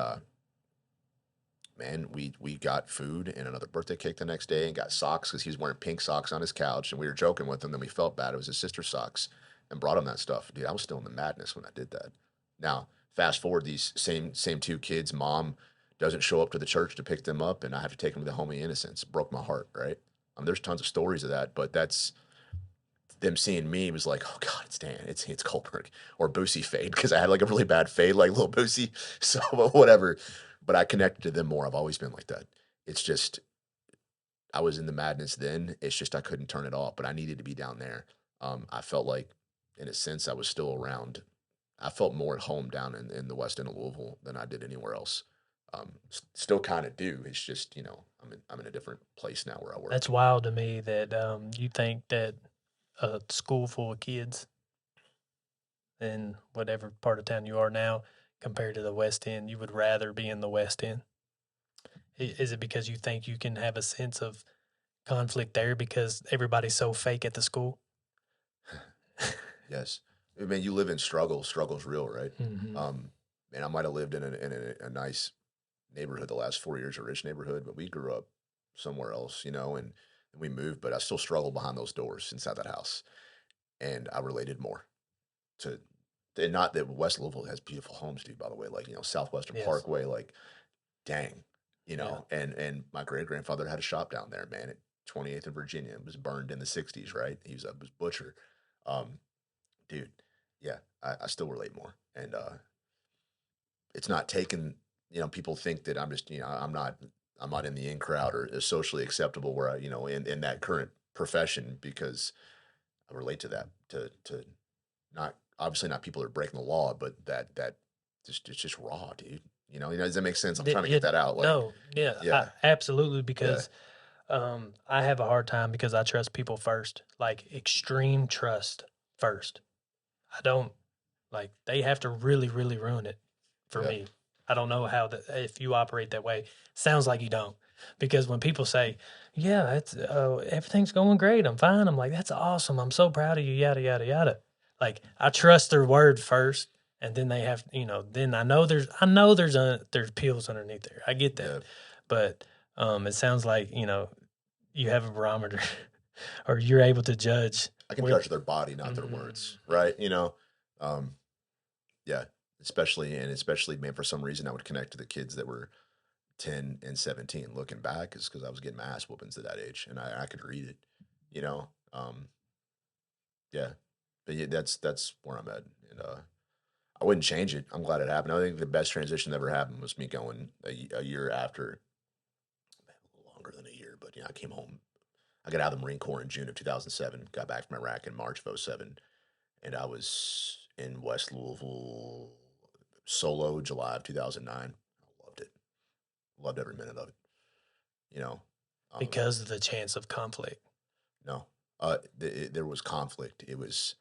man, we got food and another birthday cake the next day and got socks because he was wearing pink socks on his couch. And we were joking with him. Then we felt bad. It was his sister's socks and brought him that stuff. Dude, I was still in the madness when I did that. Now, fast forward, these same two kids, mom doesn't show up to the church to pick them up, and I have to take them to the Home of Innocence. Broke my heart, right? There's tons of stories of that, but that's them seeing me was like, oh God, it's Dan, it's Colberg or Boosie fade because I had like a really bad fade, like little Boosie. So whatever, but I connected to them more. I've always been like that. It's just I was in the madness then. It's just I couldn't turn it off, but I needed to be down there. I felt like, in a sense, I was still around. I felt more at home down in the west end of Louisville than I did anywhere else. Still kind of do. It's just, I'm in a different place now where I work. That's wild to me that you think that a school full of kids in whatever part of town you are now compared to the West End, you would rather be in the West End? Is it because you think you can have a sense of conflict there because everybody's so fake at the school? Yes. I mean, you live in struggle. Struggle's real, right? Hmm. And I might have lived in a nice neighborhood the last 4 years, a rich neighborhood, but we grew up somewhere else, and we moved, but I still struggle behind those doors inside that house. And I related more to, and not that West Louisville has beautiful homes, dude, by the way, like, Southwestern Yes. Parkway, like, dang, Yeah. and my great grandfather had a shop down there, man, at 28th and Virginia. It was burned in the 60s, right? He was a butcher. Um, dude, yeah, I still relate more. And it's not taken, people think that I'm just, I'm not in the in crowd or is socially acceptable where in that current profession because I relate to that, to not, obviously not people that are breaking the law, but that just, it's just raw, dude. Does that make sense? I'm trying to get It, that out. Like, no, yeah, yeah, absolutely. yeah, Because I have a hard time because I trust people first, like extreme trust first. I don't like they have to really, really ruin it for yeah, me. I don't know how that if you operate that way. Sounds like you don't, because when people say, "Yeah, it's everything's going great. I'm fine," I'm like, "That's awesome. I'm so proud of you." Yada yada yada. Like I trust their word first, and then they have, Then I know there's pills underneath there. I get yeah. that, but it sounds like you have a barometer, or you're able to judge I can where. judge their body, not their Mhm. words, right? Um, yeah, especially, man, for some reason I would connect to the kids that were 10 and 17 looking back is because I was getting my ass whoopings at that age and I could read it, you know? Yeah, but yeah, that's where I'm at. And, I wouldn't change it. I'm glad it happened. I think the best transition that ever happened was me going a year after, a little longer than a year, but I came home. I got out of the Marine Corps in June of 2007, got back from Iraq in March of '07, and I was in West Louisville solo July of 2009. I loved it. Loved every minute of it. You know, um, Because of the chance of conflict. no, there was conflict. It was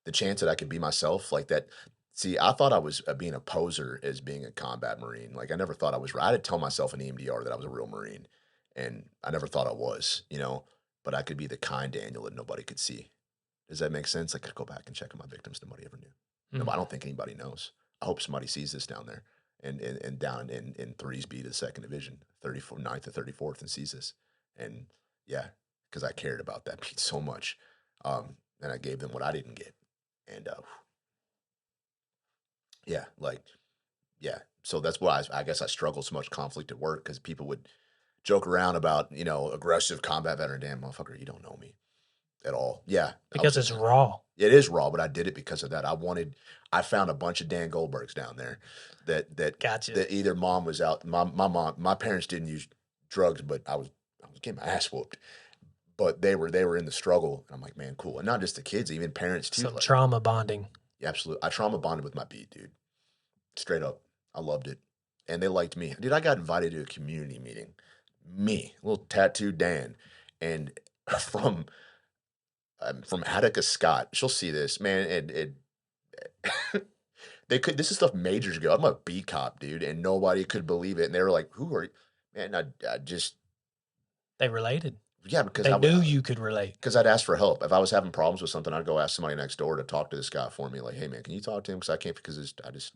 the chance that I could be myself like that. See, I thought I was being a poser as being a combat Marine. Like I never thought I was. I had to tell myself in EMDR that I was a real Marine, and I never thought I was. But I could be the kind Daniel that nobody could see. Does that make sense? I could go back and check on my victims. Nobody ever knew. No, I Mm. don't think anybody knows. I hope somebody sees this down there and down in 3's B to the second division, 34 ninth to 34th and sees this. And yeah, because I cared about that beat so much. And I gave them what I didn't get. And yeah, like, yeah. So that's why I guess I struggled so much conflict at work because people would joke around about, aggressive combat veteran. Damn, motherfucker, you don't know me at all. Yeah, I was Because it's just raw. it is raw, but I did it because of that. I found a bunch of Dan Goldbergs down there that that Gotcha. that either mom was out. My parents didn't use drugs, but I was getting my ass whooped. But they were in the struggle, and I'm like, man, cool. And not just the kids, even parents too. Some Like, trauma bonding. yeah, absolutely. I trauma bonded with my beat, dude. Straight up, I loved it, and they liked me, dude. I got invited to a community meeting, me, little tattooed Dan, and from from Attica Scott. She'll see this, man. They could. This is stuff majors go. I'm a B cop, dude, and nobody could believe it. And they were like, "Who are you?" Man, I just They related. yeah, because They knew you could relate. I'd ask for help if I was having problems with something. I'd go ask somebody next door to talk to this guy for me. Like, hey man, can you talk to him? Because I can't. Because I just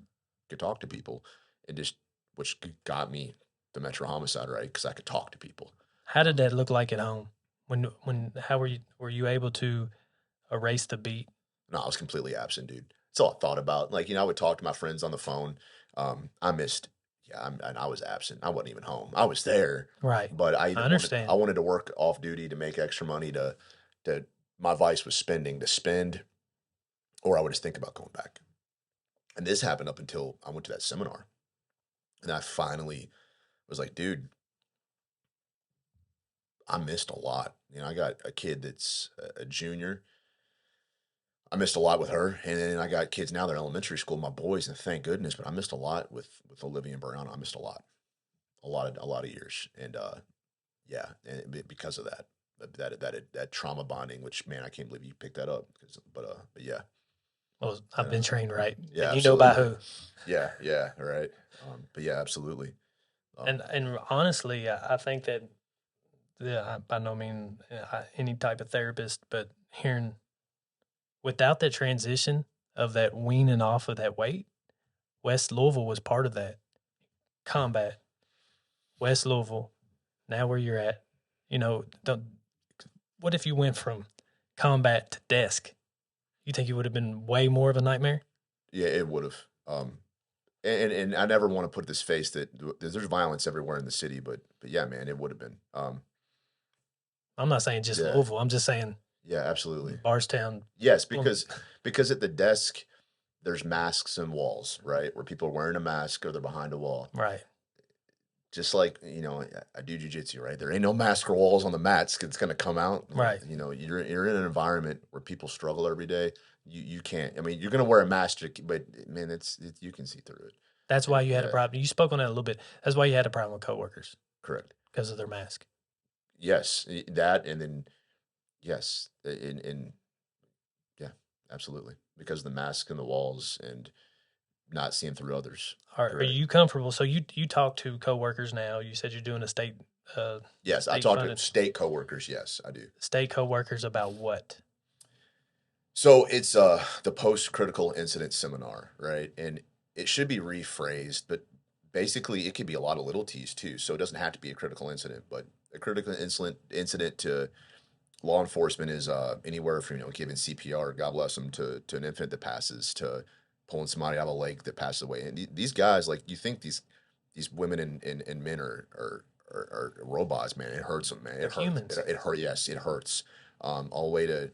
could talk to people. It just which got me the Metro homicide right because I could talk to people. How did that look like at home? When how were you able to erase the beat? No, I was completely absent, dude. That's all I thought about. Like, I would talk to my friends on the phone. I missed, yeah, and I was absent. I wasn't even home. I was there, Right. but I I either I understand. wanted to work off duty to make extra money to, my vice was spending to spend, or I would just think about going back. And this happened up until I went to that seminar. And I finally was like, dude, I missed a lot. I got a kid that's a junior. I missed a lot with her, and then I got kids now. They're elementary school, my boys, and thank goodness. But I missed a lot with Olivia and Brianna. I missed a lot, a lot of years, and yeah, and because of that. that trauma bonding, which man, I can't believe you picked that up. But yeah, Well, I've been trained right, yeah, and you know by absolutely, who. yeah, right. But yeah, absolutely. Um, And honestly, I think that yeah, I, by no means any type of therapist, but hearing without that transition of that weaning off of that weight, West Louisville was part of that combat. West Louisville, now where you're at, don't. What if you went from combat to desk? You think it would have been way more of a nightmare? yeah, it would have. And I never want to put this face that there's violence everywhere in the city, but yeah, man, it would have been. I'm not saying just Yeah, Louisville. I'm just saying yeah, absolutely. Barstown. Yes, Plymouth. because at the desk there's masks and walls, right, where people are wearing a mask or they're behind a wall. Right. Just like I do jujitsu, right? There ain't no mask or walls on the mats. It's gonna come out. Right. You're in an environment where people struggle every day. You can't. I mean, you're gonna wear a mask, but man, you can see through it. That's why you had a Yeah, problem. You spoke on that a little bit. That's why you had a problem with coworkers correct. because of their mask. Yes, that, and then yes, in yeah, absolutely, because of the mask and the walls and not seeing through others. Are Correct. you comfortable? So you talk to coworkers now. You said you're doing a Yes, I state talk to funded state coworkers. Yes, I do. state coworkers about what? So it's the post critical incident seminar, right? And it should be rephrased, but basically it could be a lot of little T's too. So it doesn't have to be a critical incident, but a critical incident to law enforcement is anywhere from giving CPR, God bless them, to an infant that passes, to pulling somebody out of a lake that passes away. And these guys, like, you think these women and men are robots, man. It hurts them, man. They're It hurts. humans. It hurt. Yes, it hurts. All the way to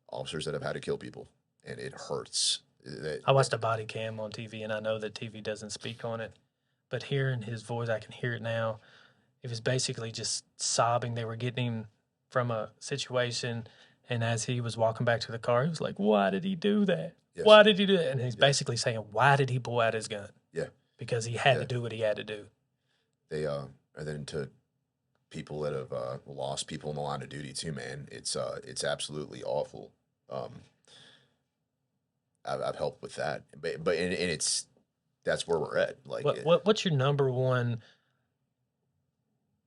officers that have had to kill people, and it hurts. I watched a body cam on TV, and I know that TV doesn't speak on it, but hearing his voice, I can hear it now. It was basically just sobbing. They were getting him from a situation, and as he was walking back to the car, he was like, "Why did he do that? Yes. Why did he do that?" And he's Yeah. basically saying, "Why did he pull out his gun?" Yeah. Because he had Yeah. to do what he had to do. And then to people that have lost people in the line of duty too, man. It's absolutely awful. Um, I've helped with that, but and that's where we're at. Like, What's your number one?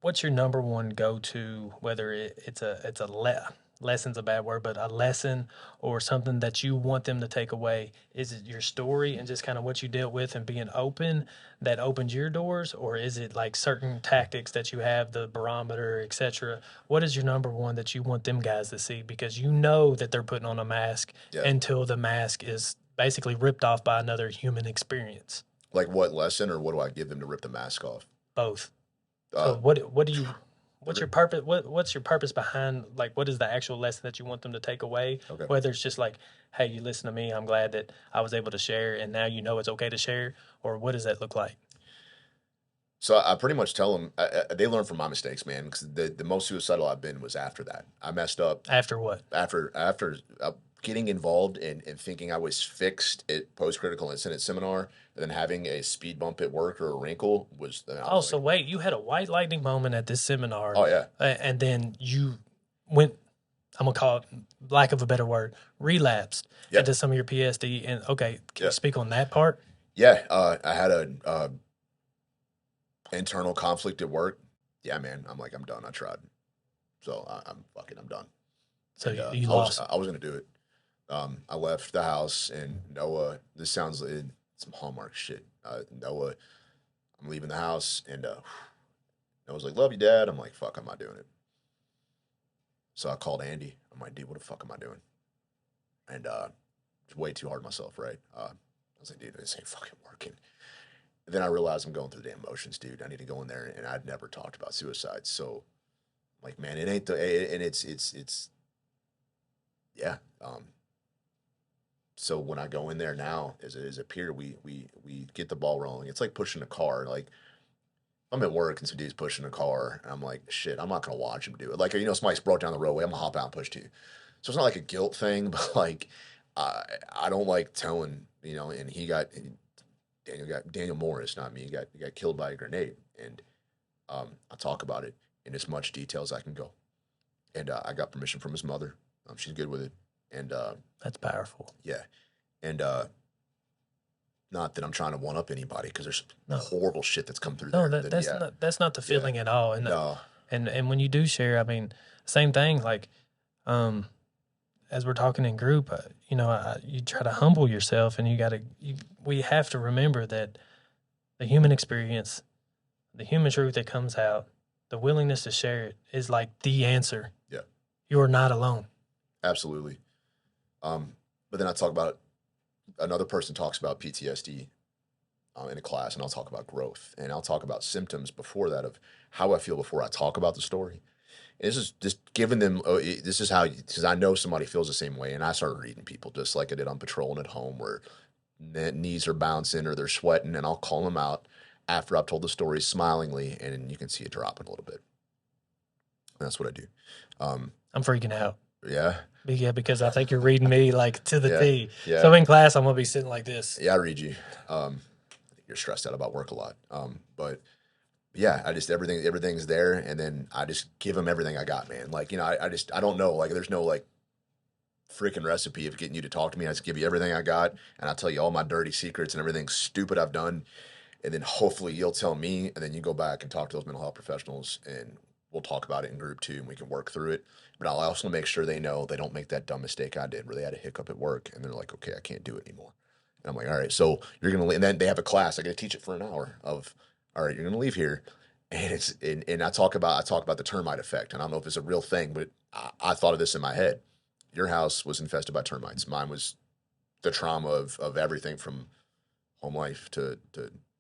What's your number one go to? Whether it's a lesson's a bad word, but a lesson or something that you want them to take away. Is it your story and just kind of what you dealt with and being open that opens your doors, or is it like certain tactics that you have, the barometer, etc.? What is your number one that you want them guys to see? Because you know that they're putting on a mask yeah, until the mask is basically ripped off by another human experience. like what lesson or what do I give them to rip the mask off? Both. Uh, So what do you what's your purpose what's your purpose behind, like, what is the actual lesson that you want them to take away? okay. Whether it's just like, hey, you listen to me, I'm glad that I was able to share and now you know it's okay to share, or what does that look like? So I pretty much tell them they learn from my mistakes, man. Because the most suicidal I've been was after that. I messed up After what? after getting involved and thinking I was fixed at post critical incident seminar, and then having a speed bump at work or a wrinkle was. Then I Oh, was so like, wait, you had a white lightning moment at this seminar, oh yeah, and then you went, I'm gonna call it, lack of a better word, relapsed yeah, into some of your PSD. And okay, can yeah, you speak on that part? yeah. I had a internal conflict at work. Yeah, man. I'm like, I'm done. I tried. So I'm done. So And you lost. I was gonna do it. I left the house, and Noah. This sounds like some Hallmark shit. Noah, I'm leaving the house, and Noah's like, "Love you, Dad." I'm like, "Fuck, I'm not doing it." So I called Andy. I'm like, "Dude, what the fuck am I doing?" And it's way too hard on myself, right? I was like, "Dude, this ain't fucking working." And then I realized I'm going through the damn motions, dude. I need to go in there, and I'd never talked about suicide, so like, man, it ain't and it's yeah. So when I go in there now as a peer, we get the ball rolling. It's like pushing a car. Like, I'm at work and some dude's pushing a car, and I'm like, shit, I'm not gonna watch him do it. Like, somebody's broke down the roadway, I'm gonna hop out and push too. So it's not like a guilt thing, but like, I don't like telling, and Daniel Morris, not me, he got killed by a grenade, and I talk about it in as much detail as I can go. and I got permission from his mother. She's good with it, and That's powerful. yeah, and not that I'm trying to one up anybody because there's No, horrible shit that's come through no, there. That, yeah, that's not the yeah, feeling at all. And no, and when you do share, I mean, same thing. Like, um, as we're talking in group, you know, you try to humble yourself, and we have to remember that the human experience, the human truth that comes out, the willingness to share it is like the answer. yeah, You are not alone. absolutely. But then I talk about another person talks about PTSD in a class, and I'll talk about growth, and I'll talk about symptoms before that of how I feel before I talk about the story. And this is just giving them. This is how, because I know somebody feels the same way, and I started reading people just like I did on patrol and at home, where knees are bouncing or they're sweating, and I'll call them out after I've told the story smilingly, and you can see it dropping a little bit. And that's what I do. I'm freaking out. Yeah. Yeah, because I think you're reading me like to the Yeah, T. yeah. So in class, I'm gonna be sitting like this. Yeah, I read you. You're stressed out about work a lot. But yeah, I just everything's there, and then I just give them everything I got, man. Like, I don't know, like there's no like freaking recipe of getting you to talk to me. I just give you everything I got, and I'll tell you all my dirty secrets and everything stupid I've done, and then hopefully you'll tell me, and then you go back and talk to those mental health professionals, and we'll talk about it in group 2, and we can work through it. But I'll also make sure they know they don't make that dumb mistake I did where they had a hiccup at work, and they're like, okay, I can't do it anymore. And I'm like, all right, so you're gonna, and then they have a class. I got to teach it for an hour of, all right, you're gonna leave here, and and I talk about the termite effect, and I don't know if it's a real thing, but I thought of this in my head. Your house was infested by termites. Mine was the trauma of everything from home life to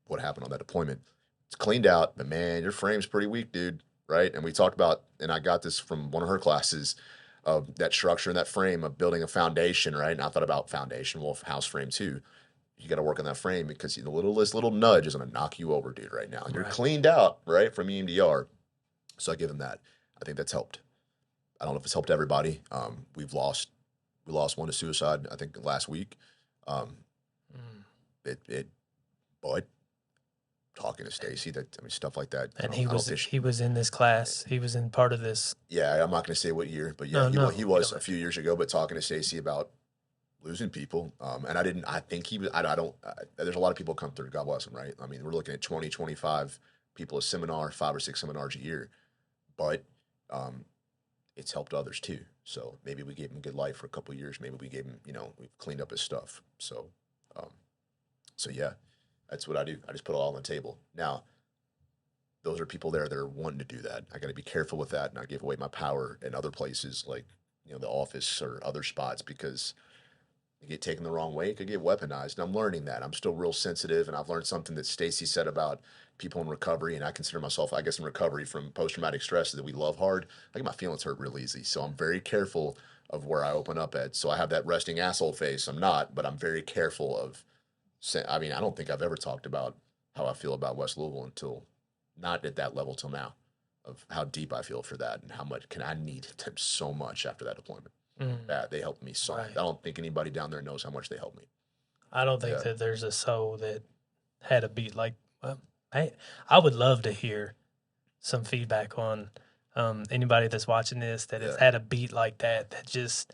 what happened on that deployment. It's cleaned out, but man, your frame's pretty weak, dude. Right? And we talked about, and I got this from one of her classes, of that structure and that frame of building a foundation, right? And I thought about foundation, well, house frame too. You got to work on that frame because the little nudge is going to knock you over, dude, right now. And you're Right. cleaned out, right, from EMDR. So I give them that. I think that's helped. I don't know if it's helped everybody. We lost one to suicide, I think, last week. Um, it, but talking to Stacy, stuff like that. And he was in this class. He was in part of this. Yeah, I'm not going to say what year, but yeah, he was a few years ago. But talking to Stacy about losing people, and I think he was. I don't. There's a lot of people come through. God bless him, right? I mean, we're looking at 20, 25 people a seminar, 5 or 6 seminars a year, but it's helped others too. So maybe we gave him a good life for a couple of years. Maybe we gave him, we've cleaned up his stuff. Um, so yeah, that's what I do. I just put it all on the table. Now, those are people there that are wanting to do that. I got to be careful with that, and not give away my power in other places like the office or other spots, because you get taken the wrong way, it could get weaponized. And I'm learning that. I'm still real sensitive, and I've learned something that Stacy said about people in recovery, and I consider myself, I guess, in recovery from post-traumatic stress, that we love hard. I get my feelings hurt real easy, so I'm very careful of where I open up at. So I have that resting asshole face. I'm not, but I'm very careful of. I mean, I don't think I've ever talked about how I feel about West Louisville until, not at that level till now, of how deep I feel for that and how much I need them so much after that deployment. That they helped me so much. Right. I don't think anybody down there knows how much they helped me. I don't think that there's a soul that had a beat like. Well, I would love to hear some feedback on anybody that's watching this that has had a beat like that. That just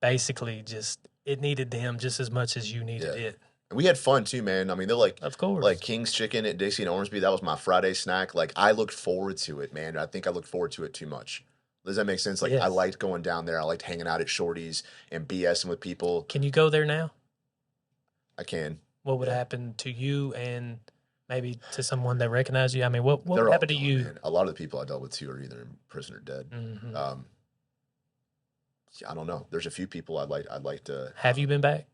basically it needed them just as much as you needed it. And we had fun too, man. I mean, they're like, of course, like King's Chicken at Dixie and Ormsby. That was my Friday snack. Like, I looked forward to it, man. I think I looked forward to it too much. Does that make sense? Like, I liked going down there. I liked hanging out at Shorty's and BSing with people. Can you go there now? I can. What would happen to you and maybe to someone that recognized you? I mean, what would happen to you? Man. A lot of the people I dealt with too are either in prison or dead. Mm-hmm. I don't know. There's a few people I'd like to. Have you been back?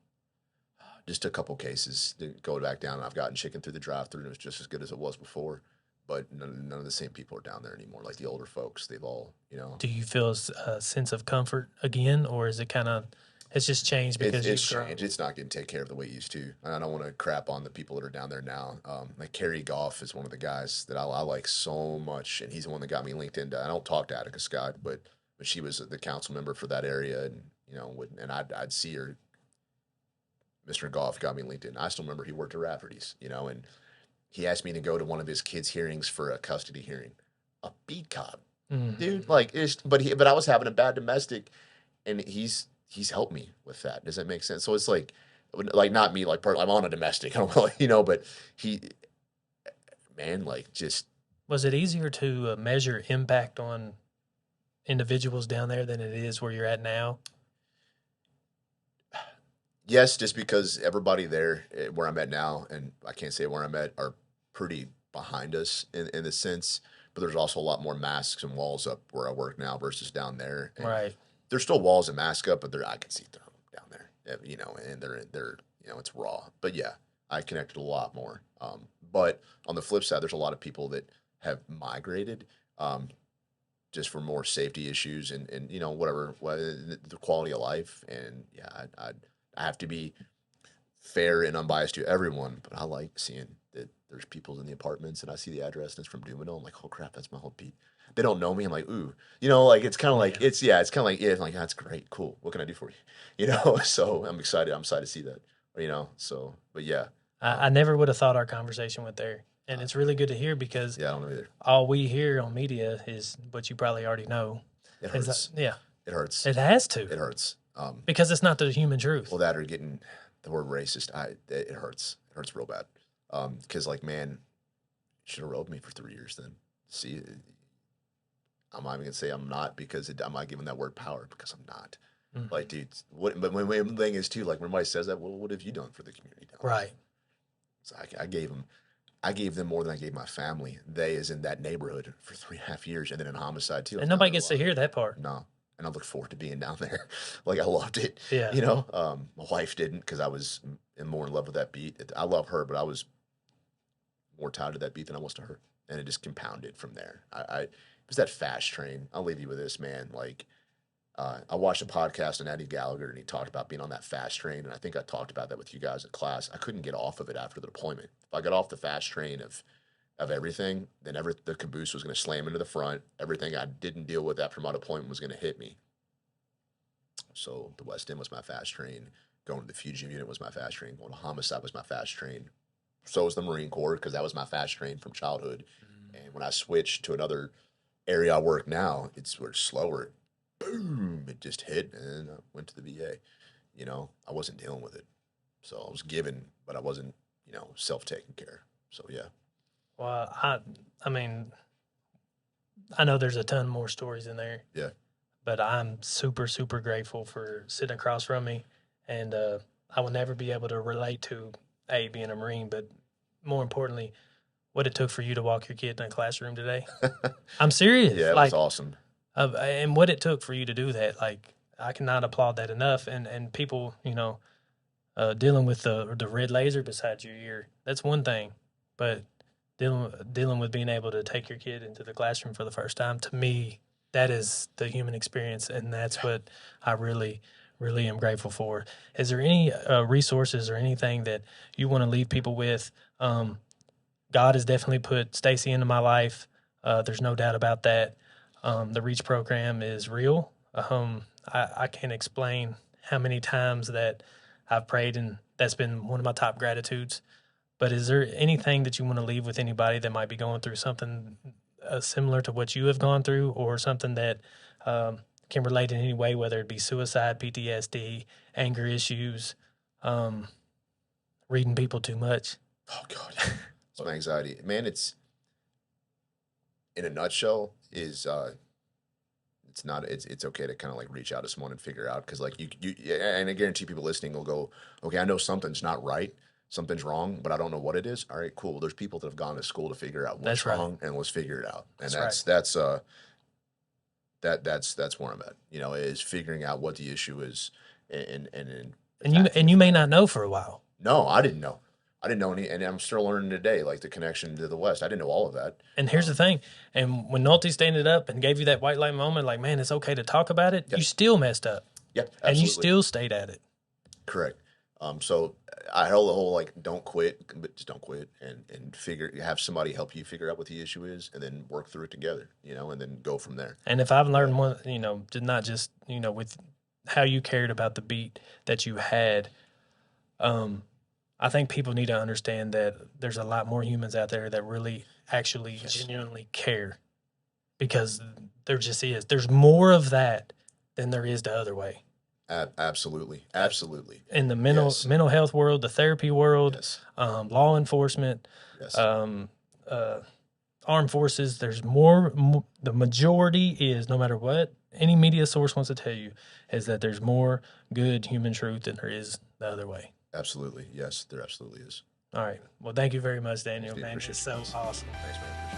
Just a couple cases to go back down. I've gotten chicken through the drive-through, and it was just as good as it was before. But none of the same people are down there anymore. Like the older folks, they've all, Do you feel a sense of comfort again, or is it kind of, it's just changed because it's changed. It's not getting taken care of the way it used to. And I don't want to crap on the people that are down there now. Like Kerry Goff is one of the guys that I like so much, and he's the one that got me linked into. I don't talk to Attica Scott, but she was the council member for that area, and and I'd see her. Mr. Goff got me linked in. I still remember he worked at Rafferty's, and he asked me to go to one of his kids' hearings for a custody hearing. A beat cop dude. Like, but I was having a bad domestic, and he's helped me with that. Does that make sense? So it's like not me, like I'm on a domestic, I don't know, but he, man, like just Was it easier to measure impact on individuals down there than it is where you're at now? yes, just because everybody there where I'm at now, and I can't say where I'm at, are pretty behind us in the sense, but there's also a lot more masks and walls up where I work now versus down there. And Right. there's still walls and masks up, but I can see through them down there, and they're it's raw. But yeah, I connected a lot more. But on the flip side, there's a lot of people that have migrated. Just for more safety issues and whatever the quality of life and yeah I have to be fair and unbiased to everyone, but I like seeing that there's people in the apartments and I see the address and it's from Dumino. I'm like, oh crap, that's my whole beat. They don't know me. I'm like, ooh, like it's kind of like it's kind of like yeah, it's like that's great, cool. What can I do for you? So I'm excited. I'm excited to see that. So but yeah, I never would have thought our conversation went there. And it's really good to hear because yeah, I don't know either. all we hear on media is what you probably already know. It hurts. Yeah. It hurts. It has to. It hurts. Because it's not the human truth. Well, that or getting the word racist, it hurts. It hurts real bad. Because like, man, you should have rode me for 3 years then. See, I'm not even gonna say I'm not because I'm not giving that word power because I'm not. Mm-hmm. Like, dude, but my thing is too, like when somebody says that, well, what have you done for the community? Right. So I gave them more than I gave my family. They is in that neighborhood for 3.5 years, and then in homicide too. And nobody gets to hear that part. No, and I look forward to being down there. Like I loved it. Yeah. My wife didn't because I was more in love with that beat. I love her, but I was more tied to that beat than I was to her, and it just compounded from there. It was that fast train. I'll leave you with this, man. Like. I watched a podcast on Eddie Gallagher, and he talked about being on that fast train. And I think I talked about that with you guys in class. I couldn't get off of it after the deployment. If I got off the fast train of everything, then the caboose was going to slam into the front. Everything I didn't deal with after my deployment was going to hit me. So the West End was my fast train. Going to the fugitive unit was my fast train. Going to homicide was my fast train. So was the Marine Corps because that was my fast train from childhood. Mm-hmm. And when I switched to another area I work now, it's slower. Boom, it just hit, and I went to the VA. I wasn't dealing with it. So I was given, but I wasn't, self-taking care. So, yeah. Well, I mean, I know there's a ton more stories in there. Yeah. But I'm super, super grateful for sitting across from me. And I will never be able to relate to, being a Marine, but more importantly, what it took for you to walk your kid in a classroom today. I'm serious. Yeah, it was awesome. And what it took for you to do that, like, I cannot applaud that enough. And people, dealing with the red laser beside your ear, that's one thing. But dealing with being able to take your kid into the classroom for the first time, to me, that is the human experience. And that's what I really, really am grateful for. Is there any resources or anything that you want to leave people with? God has definitely put Stacy into my life. There's no doubt about that. The REACH program is real. I can't explain how many times that I've prayed, and that's been one of my top gratitudes. But is there anything that you want to leave with anybody that might be going through something similar to what you have gone through, or something that can relate in any way, whether it be suicide, PTSD, anger issues, reading people too much? Oh, God. Some anxiety. Man, it's, in a nutshell, is it's okay to kind of like reach out to someone and figure out, because like you and I guarantee people listening will go, okay, I know something's not right, something's wrong, but I don't know what it is. All right, cool. There's people that have gone to school to figure out what's wrong, and let's figure it out. And that's where I'm at. Is figuring out what the issue is, and you may not know for a while. No, I didn't know. I didn't know any, and I'm still learning today, like the connection to the West. I didn't know all of that. And here's the thing. And when Nolte standed up and gave you that white light moment, like, man, it's okay to talk about it, you still messed up. Yep, absolutely. And you still stayed at it. Correct. So I held the whole, like, don't quit, but just don't quit, and have somebody help you figure out what the issue is, and then work through it together, and then go from there. And if I've learned one, not just, with how you cared about the beat that you had, I think people need to understand that there's a lot more humans out there that really, actually, genuinely care, because there just is. There's more of that than there is the other way. Absolutely. In the mental health world, the therapy world, Yes. Law enforcement, Yes. Armed forces, there's more. The majority is, no matter what any media source wants to tell you, is that there's more good human truth than there is the other way. Absolutely. Yes, there absolutely is. All right. Well, thank you very much, Daniel. Thanks, man, Steve. it's so awesome. Thanks, man.